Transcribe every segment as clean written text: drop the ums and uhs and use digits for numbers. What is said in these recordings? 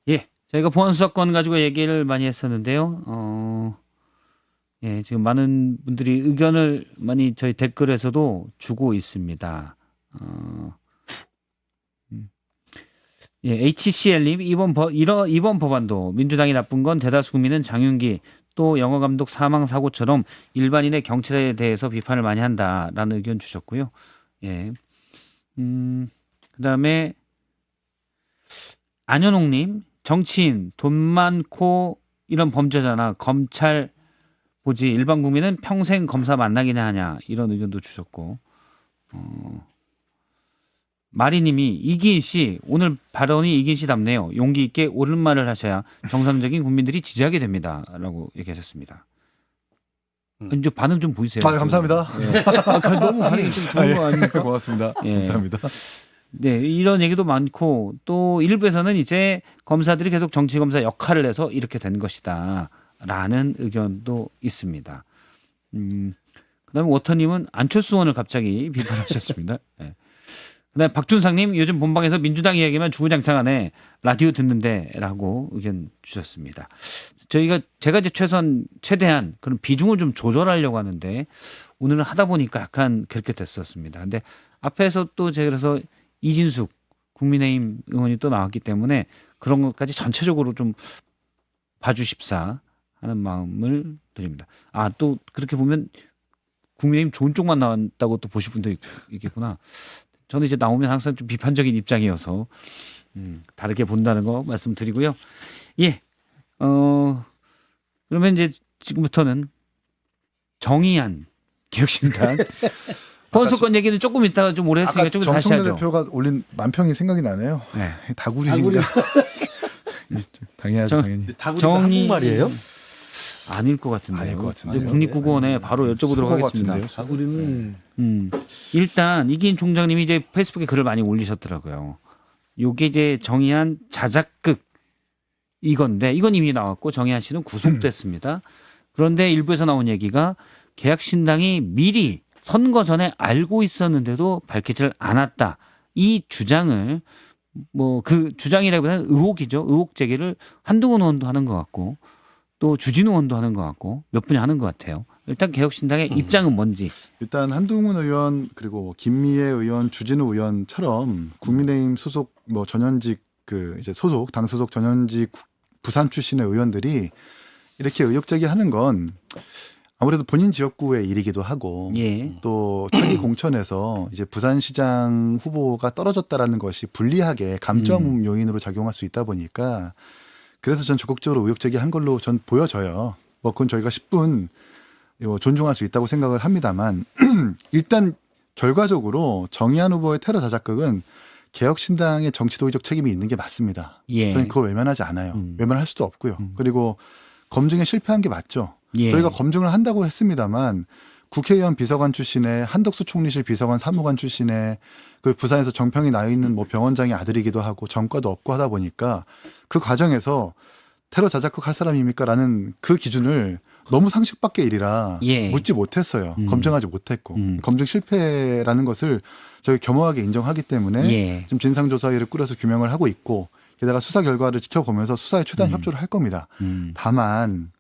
예, 저희가 보안 수사권 가지고 얘기를 많이 했었는데요. 예, 지금 많은 분들이 의견을 많이 저희 댓글에서도 주고 있습니다. 예, HCL님 이번 법안도 민주당이 나쁜 건 대다수 국민은 장윤기 또 영화 감독 사망 사고처럼 일반인의 경찰에 대해서 비판을 많이 한다라는 의견 주셨고요. 예, 그다음에 안현옥님 정치인 돈 많고 이런 범죄잖아. 검찰 보지 일반 국민은 평생 검사 만나기나 하냐 이런 의견도 주셨고 마리님이 이기인 씨 오늘 발언이 이기인 씨답네요. 용기 있게 옳은 말을 하셔야 정상적인 국민들이 지지하게 됩니다라고 얘기하셨습니다. 이제 반응 좀 보이세요? 아, 감사합니다. 예. 너무 반응이 좀 좋은 거 아닙니까? 고맙습니다. 예. 감사합니다. 네, 이런 얘기도 많고 또 일부에서는 이제 검사들이 계속 정치 검사 역할을 해서 이렇게 된 것이다라는 의견도 있습니다. 그다음에 워터님은 안철수 의원을 갑자기 비판하셨습니다. 네. 그다음에 박준상님 요즘 본방에서 민주당 이야기만 주구장창하네 라디오 듣는데라고 의견 주셨습니다. 제가 이제 최대한 그런 비중을 좀 조절하려고 하는데 오늘은 하다 보니까 약간 그렇게 됐었습니다. 근데 앞에서 또 제가 그래서 이진숙 국민의힘 의원이 또 나왔기 때문에 그런 것까지 전체적으로 좀 봐주십사 하는 마음을 드립니다. 아, 또 그렇게 보면 국민의힘 좋은 쪽만 나왔다고 또 보실 분도 있겠구나. 저는 이제 나오면 항상 좀 비판적인 입장이어서 다르게 본다는 거 말씀드리고요. 예, 그러면 이제 지금부터는 정의한 개혁신당 보안수권 얘기는 조금 이따가 좀 오래 했으니까 조금 다시 하죠. 정청래 대표가 올린 만평이 생각이 나네요. 네. 다구리인가? 당연하죠, 당연히. 다구리가 한국말이에요? 아닐 것 같은데요. 아닐 것 같은데요. 이제 국립국어원에 바로 여쭤보도록 하겠습니다. 다구리는 일단 이기인 총장님이 이제 페이스북에 글을 많이 올리셨더라고요. 요게 이제 정의한 자작극 이건데 이건 이미 나왔고 정의한 씨는 구속됐습니다. 그런데 일부에서 나온 얘기가 개혁신당이 미리 선거 전에 알고 있었는데도 밝히질 않았다. 이 주장을 뭐 그 주장이라기보다는 의혹이죠. 의혹 제기를 한동훈 의원도 하는 것 같고 또 주진우 의원도 하는 것 같고 몇 분이 하는 것 같아요. 일단 개혁신당의 입장은 뭔지. 일단 한동훈 의원 그리고 김미애 의원, 주진우 의원처럼 국민의힘 소속 뭐 전현직 그 이제 소속 당 소속 전현직 부산 출신의 의원들이 이렇게 의혹 제기하는 건 아무래도 본인 지역구의 일이기도 하고 예. 또 차기 공천에서 이제 부산시장 후보가 떨어졌다라는 것이 불리하게 감점 요인으로 작용할 수 있다 보니까 그래서 전 적극적으로 의혹 제기한 걸로 전 보여져요. 뭐 그건 저희가 10분 존중할 수 있다고 생각을 합니다만 일단 결과적으로 정의한 후보의 테러 자작극은 개혁신당의 정치 도의적 책임이 있는 게 맞습니다. 예. 저는 그걸 외면하지 않아요. 외면할 수도 없고요. 그리고 검증에 실패한 게 맞죠. 예. 저희가 검증을 한다고 했습니다만 국회의원 비서관 출신의 한덕수 총리실 비서관 사무관 출신의 그 부산에서 정평이 나 있는 뭐 병원장의 아들이기도 하고 전과도 없고 하다 보니까 그 과정에서 테러 자작극 할 사람입니까라는 그 기준을 너무 상식 밖의 일이라 예. 묻지 못했어요. 검증하지 못했고 검증 실패라는 것을 저희 겸허하게 인정하기 때문에 예. 지금 진상조사위를 꾸려서 규명을 하고 있고 게다가 수사 결과를 지켜보면서 수사에 최대한 협조를 할 겁니다. 다만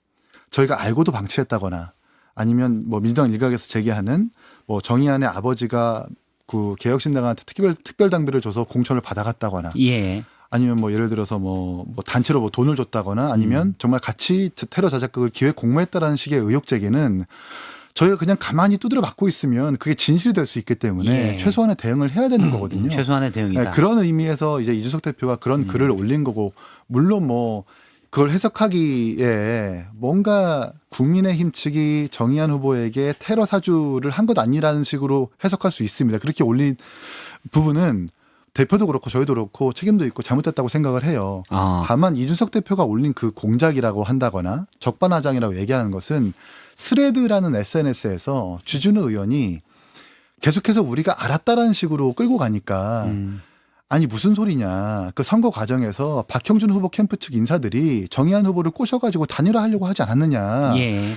저희가 알고도 방치했다거나 아니면 뭐 민주당 일각에서 제기하는 뭐 정의안의 아버지가 그 개혁신당한테 특별 당비를 줘서 공천을 받아갔다거나 예. 아니면 뭐 예를 들어서 뭐 단체로 뭐 돈을 줬다거나 아니면 정말 같이 테러 자작극을 기획 공모했다라는 식의 의혹 제기는 저희가 그냥 가만히 두드려 맞고 있으면 그게 진실이 될 수 있기 때문에 예. 최소한의 대응을 해야 되는 거거든요. 최소한의 대응이다. 네, 그런 의미에서 이제 이준석 대표가 그런 글을 올린 거고 물론 뭐 그걸 해석하기에 뭔가 국민의힘 측이 정의한 후보에게 테러 사주를 한 것 아니라는 식으로 해석할 수 있습니다. 그렇게 올린 부분은 대표도 그렇고 저희도 그렇고 책임도 있고 잘못됐다고 생각을 해요. 다만 이준석 대표가 올린 그 공작이라고 한다거나 적반하장이라고 얘기하는 것은 스레드라는 SNS에서 주진우 의원이 계속해서 우리가 알았다라는 식으로 끌고 가니까 아니 무슨 소리냐. 그 선거 과정에서 박형준 후보 캠프 측 인사들이 정의한 후보를 꼬셔가지고 단일화하려고 하지 않았느냐. 예.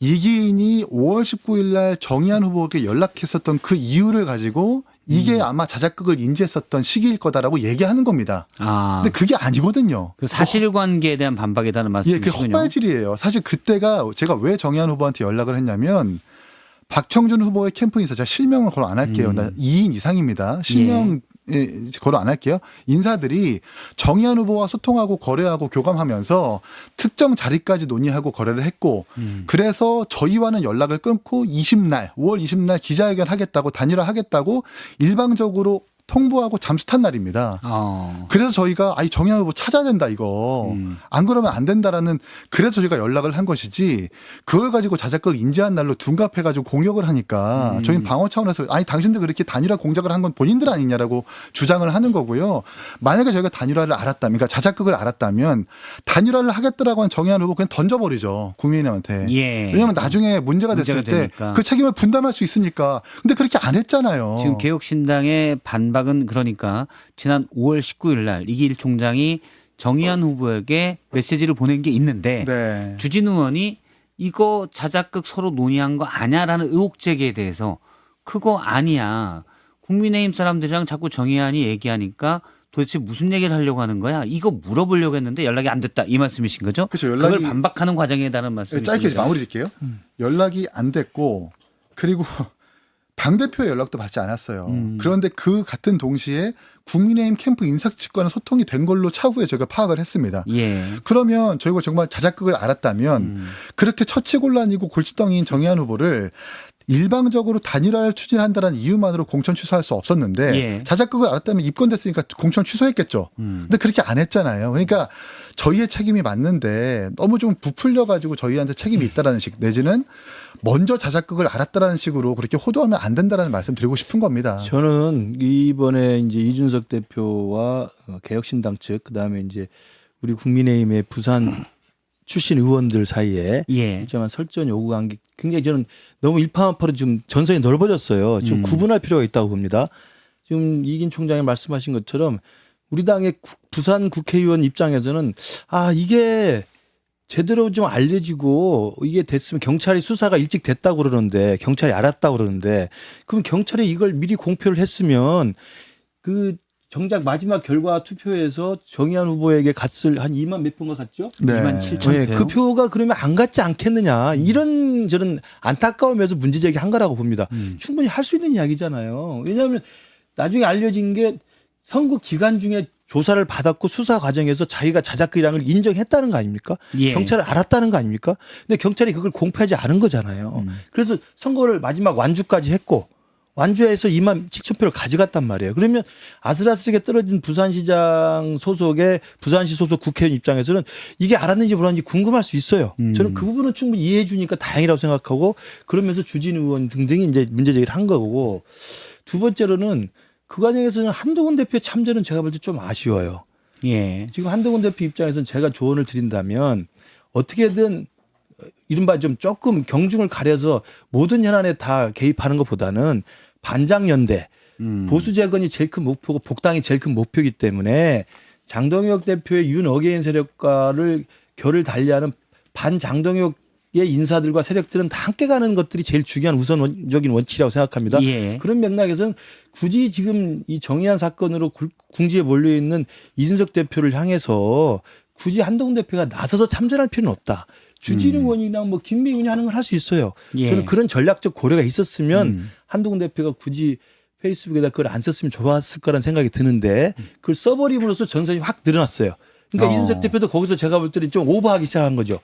이기인이 5월 19일 날 정의한 후보에게 연락했었던 그 이유를 가지고 이게 아마 자작극을 인지했었던 시기일 거다라고 얘기하는 겁니다. 아, 근데 그게 아니거든요. 그 사실관계에 대한 반박이라는 예, 그게 말씀이시군요. 헛발질이에요. 사실 그때가 제가 왜 정의한 후보한테 연락을 했냐면 박형준 후보의 캠프 인사, 제가 실명을 거론 안 할게요. 나 2인 이상입니다. 실명 거론 안 할게요. 인사들이 정의한 후보와 소통하고 거래하고 교감하면서 특정 자리까지 논의하고 거래를 했고 그래서 저희와는 연락을 끊고 5월 20날 기자회견 하겠다고 단일화하겠다고 일방적으로 통보하고 잠수 탄 날입니다. 그래서 저희가 정의한 후보 찾아야 된다 이거. 안 그러면 안 된다라는, 그래서 저희가 연락을 한 것이지 그걸 가지고 자작극 인지한 날로 둔갑해가지고 공격을 하니까 저희는 방어 차원에서 당신들 그렇게 단일화 공작을 한 건 본인들 아니냐라고 주장을 하는 거고요. 만약에 저희가 단일화를 알았다면, 그러니까 자작극을 알았다면 단일화를 하겠다라고 한 정의한 후보 그냥 던져버리죠. 국민의힘한테. 예. 왜냐하면 나중에 문제가 됐을 때 되니까. 그 책임을 분담할 수 있으니까. 근데 그렇게 안 했잖아요. 지금 개혁신당의 반박은 그러니까 지난 5월 19일 날 이기일 총장이 정의한 후보에게 메시지를 보낸 게 있는데 네. 주진우 의원이 이거 자작극 서로 논의한 거 아냐라는 의혹 제기에 대해서 그거 아니야. 국민의힘 사람들이랑 자꾸 정의안이 얘기하니까 도대체 무슨 얘기를 하려고 하는 거야? 이거 물어보려고 했는데 연락이 안 됐다. 이 말씀이신 거죠? 그렇죠. 그걸 반박하는 과정에 따른 말씀이신 짧게 거죠? 마무리 짓게요. 연락이 안 됐고 그리고 당대표의 연락도 받지 않았어요. 그런데 그 같은 동시에 국민의힘 캠프 인사측과는 소통이 된 걸로 차후에 저희가 파악을 했습니다. 예. 그러면 저희가 정말 자작극을 알았다면 그렇게 처치곤란이고 골칫덩이인 정의한 후보를 일방적으로 단일화를 추진한다는 이유만으로 공천 취소할 수 없었는데 예. 자작극을 알았다면 입건됐으니까 공천 취소했겠죠. 근데 그렇게 안 했잖아요. 그러니까 저희의 책임이 맞는데 너무 좀 부풀려 가지고 저희한테 책임이 있다라는 식, 내지는 먼저 자작극을 알았다라는 식으로 그렇게 호도하면 안 된다라는 말씀 드리고 싶은 겁니다. 저는 이번에 이제 이준석 대표와 개혁신당 측, 그다음에 이제 우리 국민의힘의 부산 출신 의원들 사이에 예. 일정한 설전 요구가 한 게 굉장히 저는 너무 일파만파로 지금 전선이 넓어졌어요. 지금 구분할 필요가 있다고 봅니다. 지금 이긴 총장이 말씀하신 것처럼 우리 당의 부산 국회의원 입장에서는 이게 제대로 좀 알려지고 이게 됐으면, 경찰이 수사가 일찍 됐다고 그러는데, 경찰이 알았다고 그러는데, 그럼 경찰이 이걸 미리 공표를 했으면 그 정작 마지막 결과 투표에서 정의한 후보에게 갔을 한 2만 몇 표가 갔죠? 네. 2만 7천 표. 그 표가 그러면 안 갔지 않겠느냐, 이런 저는 안타까움에서 문제 제기한 거라고 봅니다. 충분히 할 수 있는 이야기잖아요. 왜냐하면 나중에 알려진 게 선거 기간 중에 조사를 받았고 수사 과정에서 자기가 자작극이라는 걸 인정했다는 거 아닙니까? 예. 경찰을 알았다는 거 아닙니까? 근데 경찰이 그걸 공표하지 않은 거잖아요. 그래서 선거를 마지막 완주까지 했고 완주해서 2만 7천 표를 가져갔단 말이에요. 그러면 아슬아슬하게 떨어진 부산시장 소속의 부산시 소속 국회의원 입장에서는 이게 알았는지 몰랐는지 궁금할 수 있어요. 저는 그 부분은 충분히 이해해 주니까 다행이라고 생각하고, 그러면서 주진우 의원 등등이 이제 문제 제기를 한 거고, 두 번째로는 그 과정에서는 한동훈 대표의 참전은 제가 볼 때 좀 아쉬워요. 예. 지금 한동훈 대표 입장에서는 제가 조언을 드린다면 어떻게든 이른바 좀 조금 경중을 가려서 모든 현안에 다 개입하는 것보다는 반장연대, 보수 재건이 제일 큰 목표고 복당이 제일 큰 목표이기 때문에 장동혁 대표의 윤 어게인 세력과를 결을 달리하는 반장동혁의 인사들과 세력들은 다 함께 가는 것들이 제일 중요한 우선적인 원칙이라고 생각합니다. 예. 그런 맥락에서는 굳이 지금 이 정의안 사건으로 궁지에 몰려있는 이준석 대표를 향해서 굳이 한동훈 대표가 나서서 참전할 필요는 없다. 주진우 의원이나 뭐 김미훈이 하는 걸 할 수 있어요. 예. 저는 그런 전략적 고려가 있었으면 한동훈 대표가 굳이 페이스북에다 그걸 안 썼으면 좋았을 거란 생각이 드는데 그걸 써버림으로써 전선이 확 늘어났어요. 그러니까 이준석 대표도 거기서 제가 볼 때는 좀 오버하기 시작한 거죠.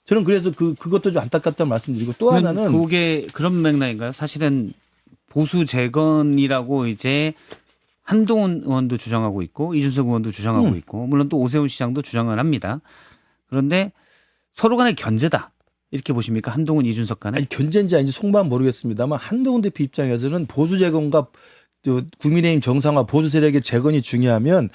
저는 그래서 그것도 좀 안타깝다는 말씀드리고, 또 하나는 그게 그런 맥락인가요? 사실은 보수 재건이라고 이제 한동훈 의원도 주장하고 있고 이준석 의원도 주장하고 있고 물론 또 오세훈 시장도 주장을 합니다. 그런데 서로 간의 견제다. 이렇게 보십니까? 한동훈, 이준석 간에? 아니, 견제인지 아닌지 속마음 모르겠습니다만 한동훈 대표 입장에서는 보수 재건과 국민의힘 정상화, 보수 세력의 재건이 중요하면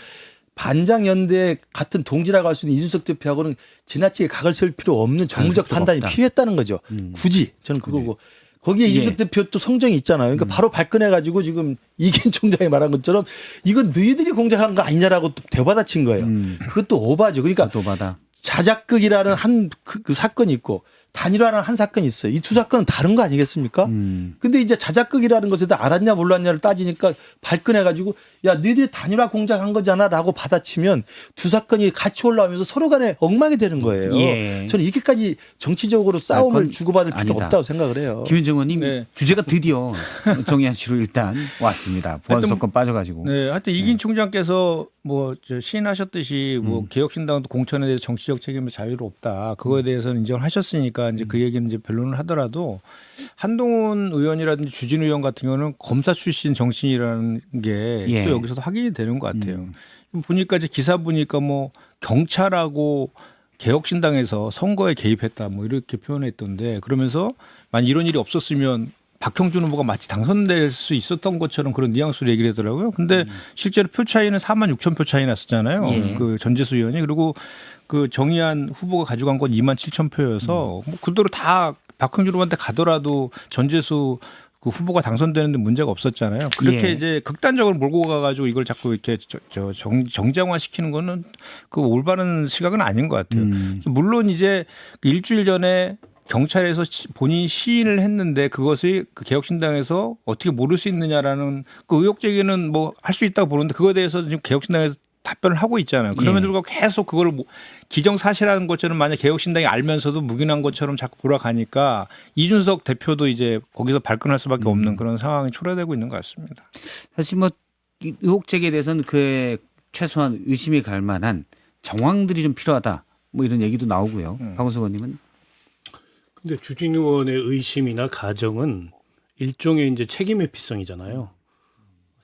반장연대 같은 동지라고 할 수 있는 이준석 대표하고는 지나치게 각을 세울 필요 없는 정무적 판단이 없다. 필요했다는 거죠. 굳이 저는 그거고. 거기에 이준석 대표 또 성정이 있잖아요. 그러니까 바로 발끈해가지고 지금 이긴 총장이 말한 것처럼 이건 너희들이 공작한 거 아니냐라고 또 되받아친 거예요. 그것도 오바죠. 그러니까 또 받아. 자작극이라는 그 사건이 있고 단일화라는 한 사건이 있어요. 이 두 사건은 다른 거 아니겠습니까? 근데 이제 자작극이라는 것에 대해 알았냐 몰랐냐를 따지니까 발끈해가지고 야 너희들이 단일화 공작한 거잖아라고 받아치면 두 사건이 같이 올라오면서 서로 간에 엉망이 되는 거예요. 예. 저는 이렇게까지 정치적으로 싸움을 그건 주고받을 필요 아니다. 없다고 생각을 해요. 김현정 의원님 네. 주제가 드디어 정의한 씨로 일단 왔습니다. 보안수사권 빠져가지고. 네, 하여튼 이긴 총장께서 뭐저 시인하셨듯이 뭐 개혁신당도 공천에 대해서 정치적 책임을 자유로 없다. 그거에 대해서는 인정을 하셨으니까 이제 그 얘기는 이제 변론을 하더라도 한동훈 의원이라든지 주진 의원 같은 경우는 검사 출신 정치인이라는 게 예. 또 여기서도 확인이 되는 것 같아요. 보니까 이제 기사 보니까 뭐 경찰하고 개혁신당에서 선거에 개입했다 뭐 이렇게 표현했던데 그러면서 만약 이런 일이 없었으면 박형준 후보가 마치 당선될 수 있었던 것처럼 그런 뉘앙스로 얘기를 하더라고요. 근데 실제로 표 차이는 4만 6천 표 차이 났었잖아요. 예. 그 전재수 의원이. 그리고 그 정의한 후보가 가져간 건 2만 7천 표여서 뭐 그대로 다 박형준 후보한테 가더라도 전재수 그 후보가 당선되는데 문제가 없었잖아요. 그렇게 예. 이제 극단적으로 몰고 가가지고 이걸 자꾸 이렇게 정쟁화 시키는 거는 그 올바른 시각은 아닌 것 같아요. 물론 이제 그 일주일 전에 경찰에서 본인 시인을 했는데 그것을 그 개혁신당에서 어떻게 모를 수 있느냐라는 그 의혹 제기는 뭐 할 수 있다고 보는데 그거에 대해서 지금 개혁신당에서 답변을 하고 있잖아요. 그럼에도 불구하고 계속 그걸 기정사실하는 것처럼 만약 개혁신당이 알면서도 묵인한 것처럼 자꾸 돌아가니까 이준석 대표도 이제 거기서 발끈할 수밖에 없는 그런 상황이 초래되고 있는 것 같습니다. 사실 뭐 이 의혹 제기에 대해서는 그의 최소한 의심이 갈 만한 정황들이 좀 필요하다. 뭐 이런 얘기도 나오고요. 박원석 의원님은 근데 주진 의원의 의심이나 가정은 일종의 이제 책임 회피성이잖아요.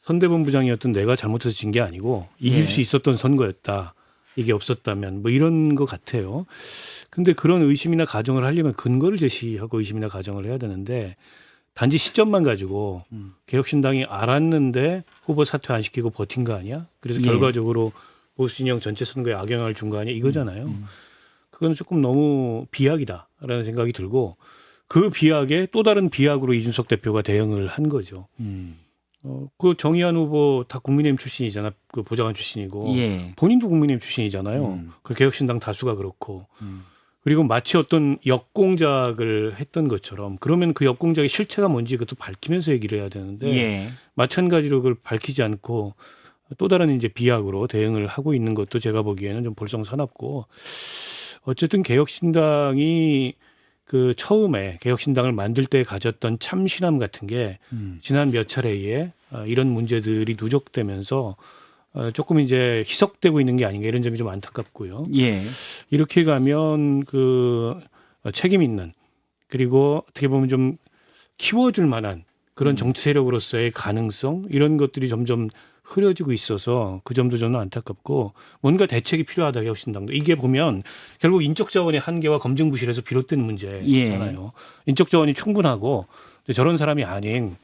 선대본부장이었던 내가 잘못해서 진 게 아니고 이길 예. 수 있었던 선거였다. 이게 없었다면 뭐 이런 것 같아요. 근데 그런 의심이나 가정을 하려면 근거를 제시하고 의심이나 가정을 해야 되는데 단지 시점만 가지고 개혁신당이 알았는데 후보 사퇴 안 시키고 버틴 거 아니야? 그래서 예. 결과적으로 보수 진영 전체 선거에 악영향을 준 거 아니야? 이거잖아요. 그건 조금 너무 비약이다라는 생각이 들고 그 비약에 또 다른 비약으로 이준석 대표가 대응을 한 거죠. 그 정의한 후보 다 국민의힘 출신이잖아. 그 보좌관 출신이고 예. 본인도 국민의힘 출신이잖아요. 그 개혁신당 다수가 그렇고 그리고 마치 어떤 역공작을 했던 것처럼 그러면 그 역공작의 실체가 뭔지 그것도 밝히면서 얘기를 해야 되는데 예. 마찬가지로 그걸 밝히지 않고 또 다른 이제 비약으로 대응을 하고 있는 것도 제가 보기에는 좀 볼썽사납고 어쨌든 개혁신당이 그 처음에 개혁신당을 만들 때 가졌던 참신함 같은 게 지난 몇 차례에 이런 문제들이 누적되면서 조금 이제 희석되고 있는 게 아닌가 이런 점이 좀 안타깝고요. 예. 이렇게 가면 그 책임 있는 그리고 어떻게 보면 좀 키워줄 만한 그런 정치 세력으로서의 가능성 이런 것들이 점점 흐려지고 있어서 그 점도 저는 안타깝고 뭔가 대책이 필요하다 개혁신당도 이게 보면 결국 인적 자원의 한계와 검증 부실에서 비롯된 문제잖아요. 인적 자원이 충분하고 저런 사람이 아닌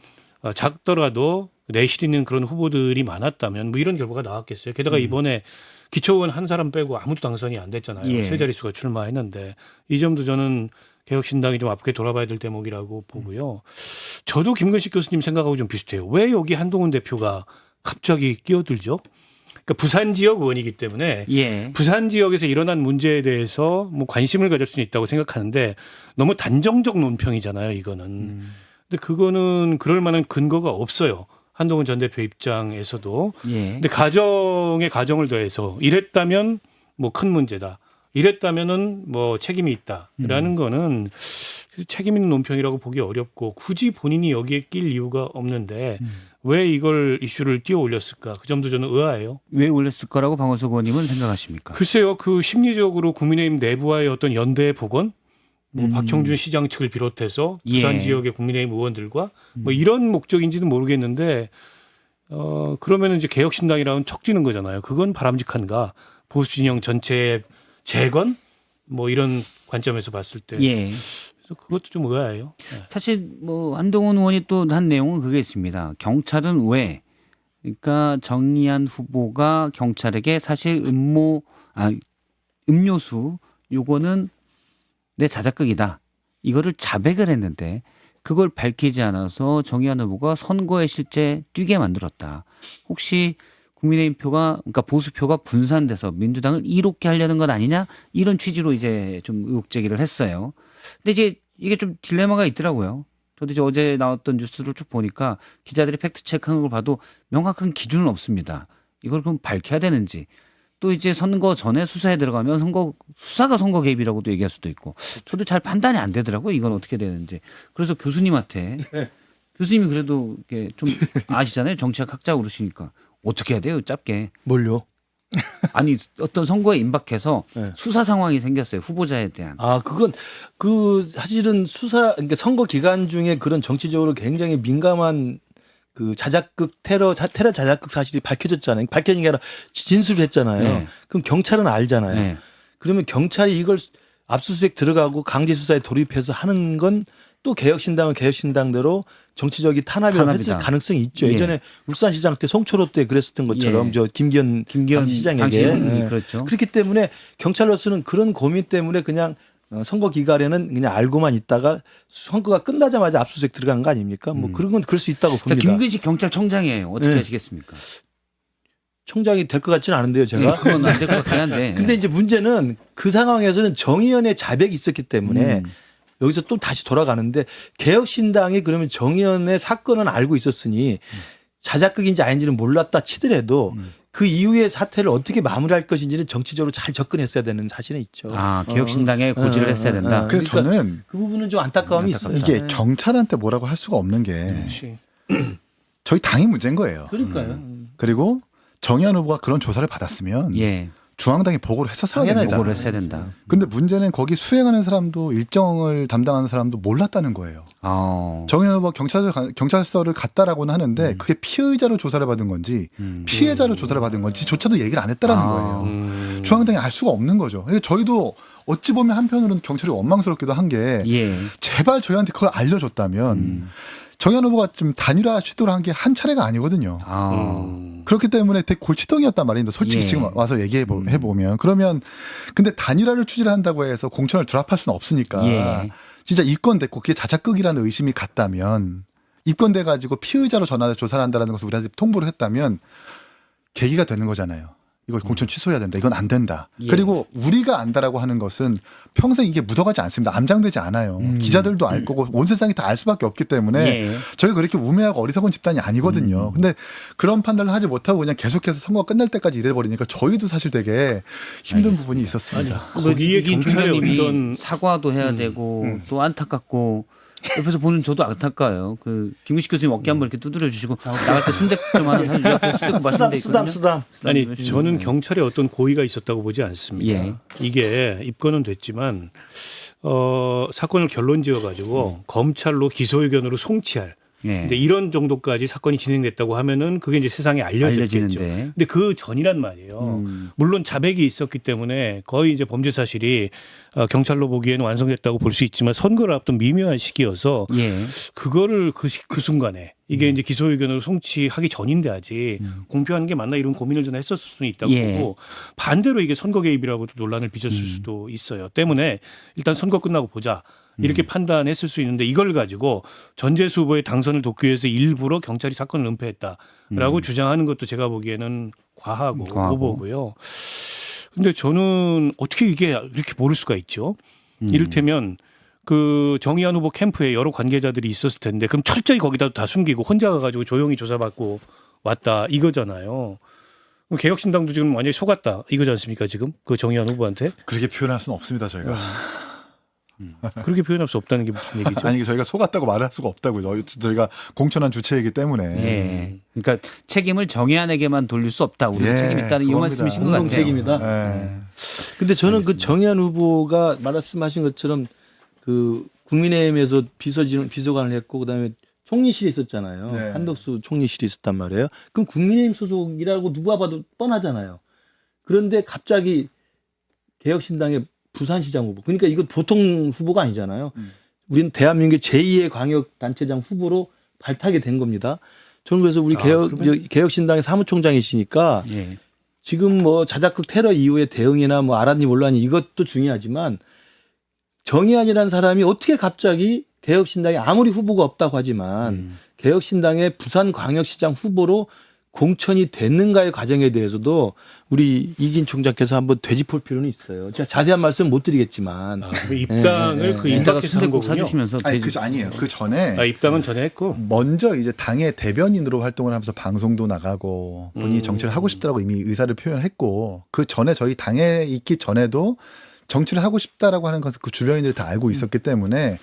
작더라도 내실 있는 그런 후보들이 많았다면 뭐 이런 결과가 나왔겠어요. 게다가 이번에 기초의원 한 사람 빼고 아무도 당선이 안 됐잖아요. 예. 세 자릿수가 출마했는데 이 점도 저는 개혁신당이 좀 앞에 돌아봐야 될 대목이라고 보고요. 저도 김근식 교수님 생각하고 좀 비슷해요. 왜 여기 한동훈 대표가 갑자기 끼어들죠? 그러니까 부산 지역 의원이기 때문에 예. 부산 지역에서 일어난 문제에 대해서 뭐 관심을 가질 수는 있다고 생각하는데 너무 단정적 논평이잖아요, 이거는. 근데 그거는 그럴 만한 근거가 없어요. 한동훈 전 대표 입장에서도. 예. 근데 가정에 가정을 더해서 이랬다면 뭐 큰 문제다. 이랬다면은 뭐 책임이 있다라는 거는 책임 있는 논평이라고 보기 어렵고 굳이 본인이 여기에 낄 이유가 없는데 왜 이걸 이슈를 띄워 올렸을까? 그 점도 저는 의아해요. 왜 올렸을 거라고 박원석 의원님은 생각하십니까? 글쎄요, 그 심리적으로 국민의힘 내부와의 어떤 연대 복원, 뭐 박형준 시장 측을 비롯해서 부산 예. 지역의 국민의힘 의원들과 뭐 이런 목적인지는 모르겠는데, 그러면은 이제 개혁신당이라면 척지는 거잖아요. 그건 바람직한가? 보수 진영 전체의 재건, 뭐 이런 관점에서 봤을 때, 예. 그래서 그것도 좀 의아해요. 네. 사실 뭐 한동훈 의원이 또 한 내용은 그게 있습니다. 경찰은 왜? 그러니까 정의한 후보가 경찰에게 사실 음료수 요거는 내 자작극이다. 이거를 자백을 했는데 그걸 밝히지 않아서 정의한 후보가 선거에 실제 뛰게 만들었다. 혹시 국민의힘 표가 그러니까 보수 표가 분산돼서 민주당을 이롭게 하려는 것 아니냐 이런 취지로 이제 좀 의혹 제기를 했어요. 근데 이제 이게 좀 딜레마가 있더라고요. 저도 이제 어제 나왔던 뉴스를 쭉 보니까 기자들이 팩트 체크하는 걸 봐도 명확한 기준은 없습니다. 이걸 그럼 밝혀야 되는지. 또 이제 선거 전에 수사에 들어가면 수사가 선거 개입이라고도 얘기할 수도 있고. 저도 잘 판단이 안 되더라고요. 이건 어떻게 되는지. 그래서 교수님한테 교수님이 그래도 이렇게 좀 아시잖아요. 정치학 학자 그러시니까 어떻게 해야 돼요? 짧게. 뭘요? 아니 어떤 선거에 임박해서 네. 수사 상황이 생겼어요. 후보자에 대한. 아, 그건 사실은 그러니까 선거 기간 중에 그런 정치적으로 굉장히 민감한 그 테러 자작극 사실이 밝혀졌잖아요. 밝혀진 게 아니라 진술을 했잖아요. 네. 그럼 경찰은 알잖아요. 네. 그러면 경찰이 이걸 압수수색 들어가고 강제 수사에 돌입해서 하는 건 또 개혁신당은 개혁신당대로 정치적인 탄압이라고 했을 탄압이다. 가능성이 있죠. 예. 예전에 울산시장 때 송철호 때 그랬었던 것처럼 예. 저 김기현 시장에게 당시 예. 그렇죠. 그렇기 때문에 경찰로서는 그런 고민 때문에 그냥 선거 기간에는 그냥 알고만 있다가 선거가 끝나자마자 압수수색 들어간 거 아닙니까? 뭐 그런 건 그럴 수 있다고 봅니다. 그러니까 김근식 경찰청장이에요. 어떻게 네. 하시겠습니까? 총장이 될 것 같지는 않은데요, 제가. 네, 그건 안 될 것 같긴 한데. 근데 이제 문제는 그 상황에서는 정의연의 자백이 있었기 때문에 여기서 또 다시 돌아가는데 개혁신당이 그러면 정의연의 사건은 알고 있었으니 자작극인지 아닌지는 몰랐다 치더라도 그 이후의 사태를 어떻게 마무리할 것인지는 정치적으로 잘 접근했어야 되는 사실은 있죠. 아, 개혁신당에 고지를 했어야 된다. 그래서 그러니까 저는 그 부분은 좀 안타까움이 있어요. 이게 네. 경찰한테 뭐라고 할 수가 없는 게 그렇지. 저희 당이 문제인 거예요. 그러니까요. 그리고 정의한 후보가 그런 조사를 받았으면 예. 중앙당이 보고를 했었어야 당연하죠. 됩니다. 보고를 했어야 된다. 근데 문제는 거기 수행하는 사람도 일정을 담당하는 사람도 몰랐다는 거예요. 정의한 후보가 경찰서를 갔다라고는 하는데 그게 피의자로 조사를 받은 건지 피해자로 조사를 받은 건지조차도 얘기를 안 했다라는 거예요. 중앙당이 알 수가 없는 거죠. 그러니까 저희도 어찌 보면 한편으로는 경찰이 원망스럽기도 한 게 예. 제발 저희한테 그걸 알려줬다면 정의한 후보가 좀 단일화 시도를 한 게 한 차례가 아니거든요. 그렇기 때문에 되게 골치덩이었단 말입니다. 솔직히 예. 지금 와서 해보면. 그러면 근데 단일화를 추진을 한다고 해서 공천을 드랍할 수는 없으니까 예. 진짜 입건됐고 그게 자작극이라는 의심이 갔다면 입건돼가지고 피의자로 전화해서 조사를 한다는 것을 우리한테 통보를 했다면 계기가 되는 거잖아요. 이걸 공천 취소해야 된다. 이건 안 된다. 예. 그리고 우리가 안다라고 하는 것은 평생 이게 묻어가지 않습니다. 암장되지 않아요. 기자들도 알 거고 온 세상이 다 알 수밖에 없기 때문에 예. 저희가 그렇게 우매하고 어리석은 집단이 아니거든요. 근데 그런 판단을 하지 못하고 그냥 계속해서 선거가 끝날 때까지 이래버리니까 저희도 사실 되게 힘든 부분이 있었습니다. 거기에 김 경찰의 총장님이 어떤 사과도 해야 되고 또 안타깝고 옆에서 보는 저도 안타까워요. 그 김근식 교수님 어깨 한번 이렇게 두드려 주시고 나갈 때 순댓 좀 하나 사주고 옆에 순댓국 마시는 데 있거든요. 쓰담. 아니 저는 경찰에 어떤 고의가 있었다고 보지 않습니다. 예. 이게 입건은 됐지만 사건을 결론지어 가지고 검찰로 기소 의견으로 송치할. 예. 근데 이런 정도까지 사건이 진행됐다고 하면은 그게 이제 세상에 알려졌겠죠. 알려지는데. 근데 그 전이란 말이에요. 물론 자백이 있었기 때문에 거의 이제 범죄 사실이 경찰로 보기에는 완성됐다고 볼 수 있지만 선거를 앞둔 미묘한 시기여서 예. 그거를 그 순간에 이게 이제 기소 의견으로 송치하기 전인데 아직 공표하는 게 맞나 이런 고민을 좀 했었을 수는 있다고 예. 보고 반대로 이게 선거 개입이라고도 논란을 빚었을 수도 있어요. 때문에 일단 선거 끝나고 보자. 이렇게 판단했을 수 있는데 이걸 가지고 전재수 후보의 당선을 돕기 위해서 일부러 경찰이 사건을 은폐했다라고 주장하는 것도 제가 보기에는 과하고 오보고요. 근데 저는 어떻게 이게 이렇게 모를 수가 있죠? 이를테면 그 정의한 후보 캠프에 여러 관계자들이 있었을 텐데 그럼 철저히 거기다 다 숨기고 혼자 가가지고 조용히 조사받고 왔다 이거잖아요. 그럼 개혁신당도 지금 완전히 속았다 이거지 않습니까 지금 그 정의한 후보한테? 그렇게 표현할 수는 없습니다. 저희가. 그렇게 표현할 수 없다는 게 무슨 얘기죠? 아니 저희가 속았다고 말할 수가 없다고요. 저희가 공천한 주체이기 때문에. 예. 그러니까 책임을 정의안에게만 돌릴 수 없다. 우리 예, 책임 있다는 이 그겁니다. 말씀이신 것 같아요. 공동책임이다. 예. 근데 저는 그 정의한 후보가 말씀하신 것처럼 그 국민의힘에서 비서관을 했고 그다음에 총리실에 있었잖아요. 네. 한덕수 총리실이 있었단 말이에요. 그럼 국민의힘 소속이라고 누가 봐도 뻔하잖아요. 그런데 갑자기 개혁신당의 부산시장 후보. 그러니까 이거 보통 후보가 아니잖아요. 우리는 대한민국의 제2의 광역단체장 후보로 발탁이 된 겁니다. 저는 그래서 우리 개혁신당의 사무총장이시니까 예. 지금 뭐 자작극 테러 이후의 대응이나 뭐 알았니 몰랐니 이것도 중요하지만 정의안이라는 사람이 어떻게 갑자기 개혁신당에 아무리 후보가 없다고 하지만 개혁신당의 부산광역시장 후보로 공천이 됐는가의 과정에 대해서도 우리 이긴 총장께서 한번 되짚을 필요는 있어요. 제가 자세한 말씀 못 드리겠지만 입당을 그 이따가 임박해서 한 순대국 거군요. 사주시면서 아니 돼지- 아니에요. 그 전에 입당은 전에 했고. 먼저 이제 당의 대변인으로 활동을 하면서 방송도 나가고 본인이 정치를 하고 싶다라고 이미 의사를 표현했고 그 전에 저희 당에 있기 전에도 정치를 하고 싶다라고 하는 것을 그 주변인들이 다 알고 있었기 때문에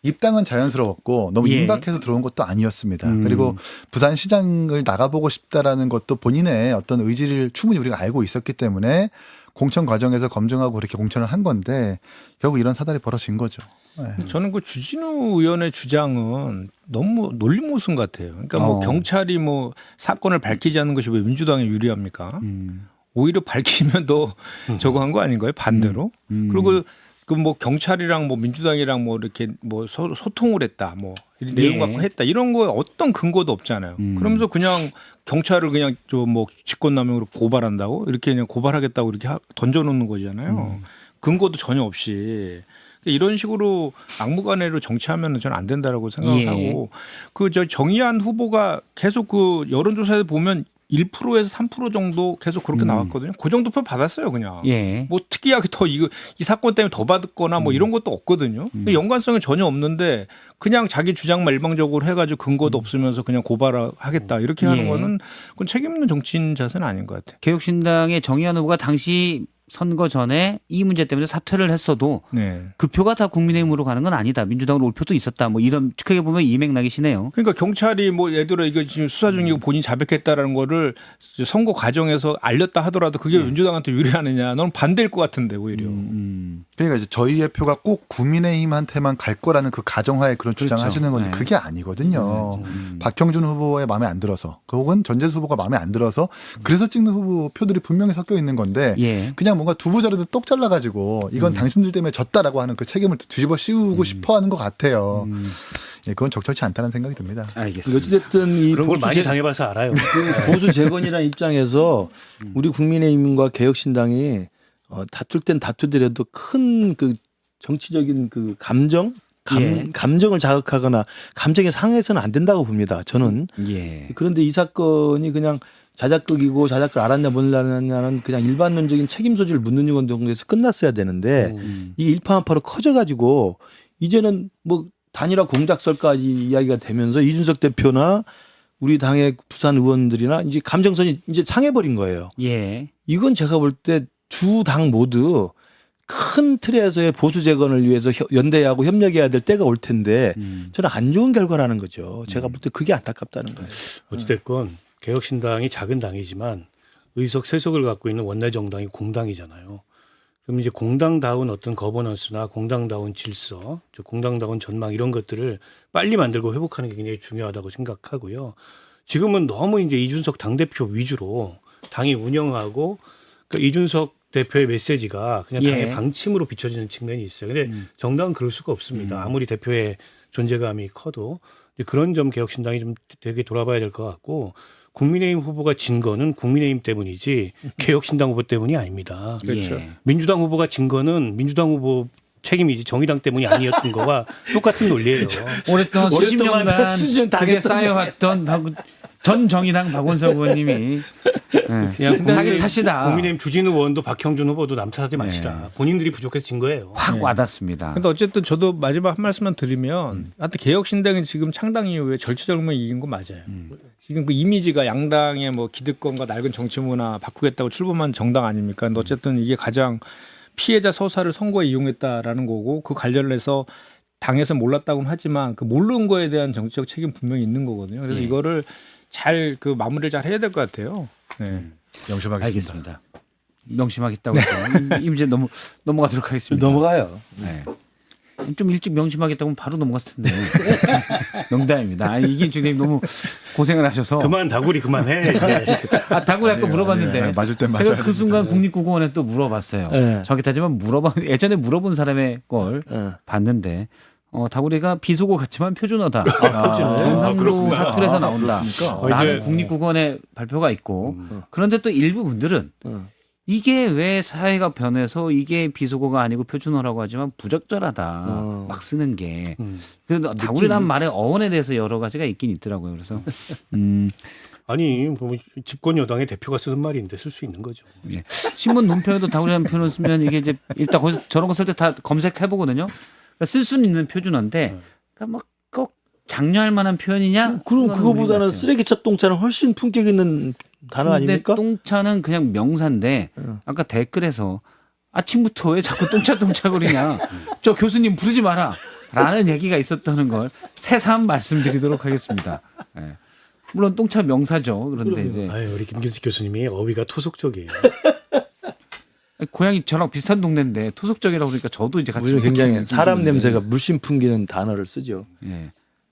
입당은 자연스러웠고 너무 예. 임박해서 들어온 것도 아니었습니다. 그리고 부산시장을 나가보고 싶다라는 것도 본인의 어떤 의지를 충분히 우리가 알고 있었기 때문에 공천 과정에서 검증하고 그렇게 공천을 한 건데 결국 이런 사달이 벌어진 거죠. 네. 저는 그 주진우 의원의 주장은 너무 논리모순 같아요. 그러니까 뭐 경찰이 뭐 사건을 밝히지 않는 것이 왜 민주당에 유리합니까? 오히려 밝히면 더 저거 한 거 아닌가요? 반대로. 그리고 그 뭐 경찰이랑 뭐 민주당이랑 뭐 이렇게 뭐 소통을 했다, 뭐 이런 내용 예. 갖고 했다 이런 거 어떤 근거도 없잖아요. 그러면서 그냥 경찰을 그냥 저 뭐 직권남용으로 고발한다고 이렇게 그냥 고발하겠다고 이렇게 던져놓는 거잖아요. 근거도 전혀 없이. 이런 식으로 막무가내로 정치하면은 저는 안 된다라고 생각하고 그 저 정의한 후보가 계속 그 여론조사에 보면 1%에서 3% 정도 계속 그렇게 나왔거든요. 그 정도 표 받았어요, 그냥. 예. 뭐 특이하게 더 이 사건 때문에 더 받거나 뭐 이런 것도 없거든요. 연관성이 전혀 없는데 그냥 자기 주장만 일방적으로 해가지고 근거도 없으면서 그냥 고발하겠다 이렇게 하는 예. 거는 그건 책임 있는 정치인 자세는 아닌 것 같아요. 개혁신당의 정의한 후보가 당시 선거 전에 이 문제 때문에 사퇴를 했어도 네. 그 표가 다 국민의힘으로 가는 건 아니다. 민주당으로 올 표도 있었다. 뭐 이런 크게 보면 이 맥락이시네요. 그러니까 경찰이 뭐 예를 들어 이거 지금 수사 중이고 본인이 자백했다라는 거를 선거 과정에서 알렸다 하더라도 그게 민주당한테 유리하느냐? 너는 반대일 것 같은데 오히려. 그러니까 이제 저희의 표가 꼭 국민의힘한테만 갈 거라는 그 가정하에 그런 그렇죠. 주장하시는 건데 네. 그게 아니거든요. 박형준 후보의 마음에 안 들어서 그 혹은 전재수 후보가 마음에 안 들어서 그래서 찍는 후보 표들이 분명히 섞여 있는 건데 예. 그냥 뭔가 두부 자르듯 똑 잘라가지고 이건 당신들 때문에 졌다라고 하는 그 책임을 뒤집어 씌우고 싶어하는 것 같아요. 예, 그건 적절치 않다는 생각이 듭니다. 알겠습니다. 어찌됐든 이 그런 걸 보수 많이 재- 당해봐서 알아요. 보수 재건이라는 입장에서 우리 국민의힘과 개혁신당이 다툴 땐 다투더라도 큰 그 정치적인 그 감정을 자극하거나 감정에 상해서는 안 된다고 봅니다. 저는. 예. 그런데 이 사건이 그냥 자작극이고 자작극 알았냐 몰랐냐는 그냥 일반론적인 책임 소지를 묻는 건 정도에서 끝났어야 되는데 이 일파만파로 커져가지고 이제는 뭐 단일화 공작설까지 이야기가 되면서 이준석 대표나 우리 당의 부산 의원들이나 이제 감정선이 이제 상해버린 거예요. 예. 이건 제가 볼 때 두 당 모두 큰 틀에서의 보수 재건을 위해서 연대하고 협력해야 될 때가 올 텐데 저는 안 좋은 결과라는 거죠. 제가 볼 때 그게 안타깝다는 거예요. 어찌됐건 개혁신당이 작은 당이지만 의석 세석을 갖고 있는 원내 정당이 공당이잖아요. 그럼 이제 공당다운 어떤 거버넌스나 공당다운 질서, 즉 공당다운 전망 이런 것들을 빨리 만들고 회복하는 게 굉장히 중요하다고 생각하고요. 지금은 너무 이제 이준석 당대표 위주로 당이 운영하고 그러니까 이준석 대표의 메시지가 그냥 당의 예. 방침으로 비춰지는 측면이 있어요. 근데 정당은 그럴 수가 없습니다. 아무리 대표의 존재감이 커도 그런 점 개혁신당이 좀 되게 돌아봐야 될 것 같고 국민의힘 후보가 진 거는 국민의힘 때문이지 개혁신당 후보 때문이 아닙니다. 그렇죠. 예. 민주당 후보가 진 거는 민주당 후보 책임이지 정의당 때문이 아니었던 거와 똑같은 논리예요. 오랫동안 수십 오랫동안 년간 수준 그게 당했던 쌓여왔던 전 정의당 박원석 의원님이 그냥 자기 탓이다. 국민의힘 주진우 의원도 박형준 후보도 남 탓하지 마시라. 본인들이 부족해서 진 거예요. 확 와닿습니다. 근데 어쨌든 저도 마지막 한 말씀만 드리면 하여튼 개혁신당이 지금 창당 이후에 절차적으로 이긴 건 맞아요. 지금 그 이미지가 양당의 뭐 기득권과 낡은 정치 문화 바꾸겠다고 출범한 정당 아닙니까? 근데 어쨌든 이게 가장 피해자 서사를 선거에 이용했다라는 거고 그 관련해서 당에서 몰랐다고는 하지만 그 모르는 거에 대한 정치적 책임 분명히 있는 거거든요. 그래서 이거를 잘 그 마무리를 잘 해야 될 것 같아요. 네. 명심하겠습니다. 알겠습니다. 명심하겠다고 했죠. 이제 넘어가도록 하겠습니다. 넘어가요. 네. 좀 일찍 명심하겠다고 하면 바로 넘어갔을 텐데. 농담입니다. 아니, 이긴 중님 너무 고생을 하셔서. 그만 다구리 그만해. 이제. 다구 아까 물어봤는데. 아니에요. 맞을 땐 제가 맞아야 그 됩니다. 순간 국립국어원에 또 물어봤어요. 네. 정확히 따지면 예전에 물어본 사람의 걸 봤는데 다구리가 비속어 같지만 표준어다. 경상도 그렇습니까? 사투리에서 아, 나온다. 그렇습니까? 라는 이제- 국립국어원의 발표가 있고 그런데 또 일부 분들은 이게 왜 사회가 변해서 이게 비속어가 아니고 표준어라고 하지만 부적절하다. 막 쓰는 게. 그 다구리라는 말의 어원에 대해서 여러 가지가 있긴 있더라고요. 그래서 아니 뭐 집권 여당의 대표가 쓰는 말인데 쓸 수 있는 거죠. 예. 신문 논평에도 다구리라는 표현을 쓰면 이게 이제 일단 거기서 저런 거 쓸 때 다 검색해 보거든요. 그러니까 쓸 수는 있는 표준어인데 그러니까 막 꼭 장려할 만한 표현이냐? 그럼 그건 그거보다는 의미가 쓰레기차 똥차는 훨씬 품격 있는 단어 근데 아닙니까? 똥차는 그냥 명사인데 아까 댓글에서 아침부터 왜 자꾸 똥차 거리냐? 저 교수님 부르지 마라. 라는 얘기가 있었다는 걸 새삼 말씀드리도록 하겠습니다. 예. 물론 똥차 명사죠. 그런데 이제 아유, 우리 김기수 교수님이 어휘가 토속적이에요. 고향이 저랑 비슷한 동네인데 토속적이라고 그러니까 저도 이제 같이 우리는 굉장히 느끼는 사람 부분인데. 냄새가 물씬 풍기는 단어를 쓰죠. 예.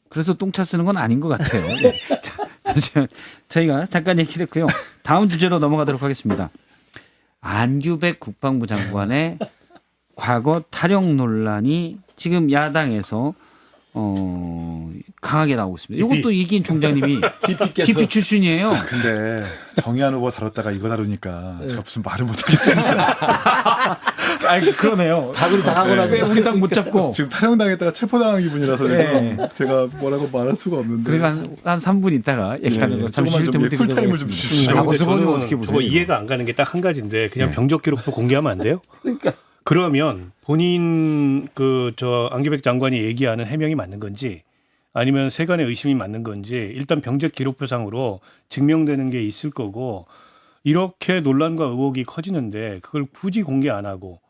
그래서 똥차 쓰는 건 아닌 것 같아요. 예. 자, 잠시만 저희가 잠깐 얘기를 했고요. 다음 주제로 넘어가도록 하겠습니다. 안규백 국방부 장관의 과거 탈영 논란이 지금 야당에서 강하게 나오고 있습니다. 이것도 이긴 총장님이 DP 출신이에요. 근데 정의한 후보 다뤘다가 이거 다루니까 제가 무슨 말을 못 하겠습니다. 아, 그러네요. 다구리 당하고 나서 왜 우리 당 못 잡고. 지금 탈영당했다가 체포당한 기분이라서 지금 네. 제가 뭐라고 말할 수가 없는데. 그리고 한 3분 있다가 얘기하는 거 잠시 조금만 쉴 좀 때부터 쿨타임을 좀 주십시오. 아, 어서보니 어떻게 보세요? 저거 이해가 안 가는 게 딱 한 가지인데 그냥 네. 병적 기록부 공개하면 안 돼요? 그러면 본인 저 안규백 장관이 얘기하는 해명이 맞는 건지 아니면 세간의 의심이 맞는 건지 일단 병적 기록부상으로 증명되는 게 있을 거고 이렇게 논란과 의혹이 커지는데 그걸 굳이 공개 안 하고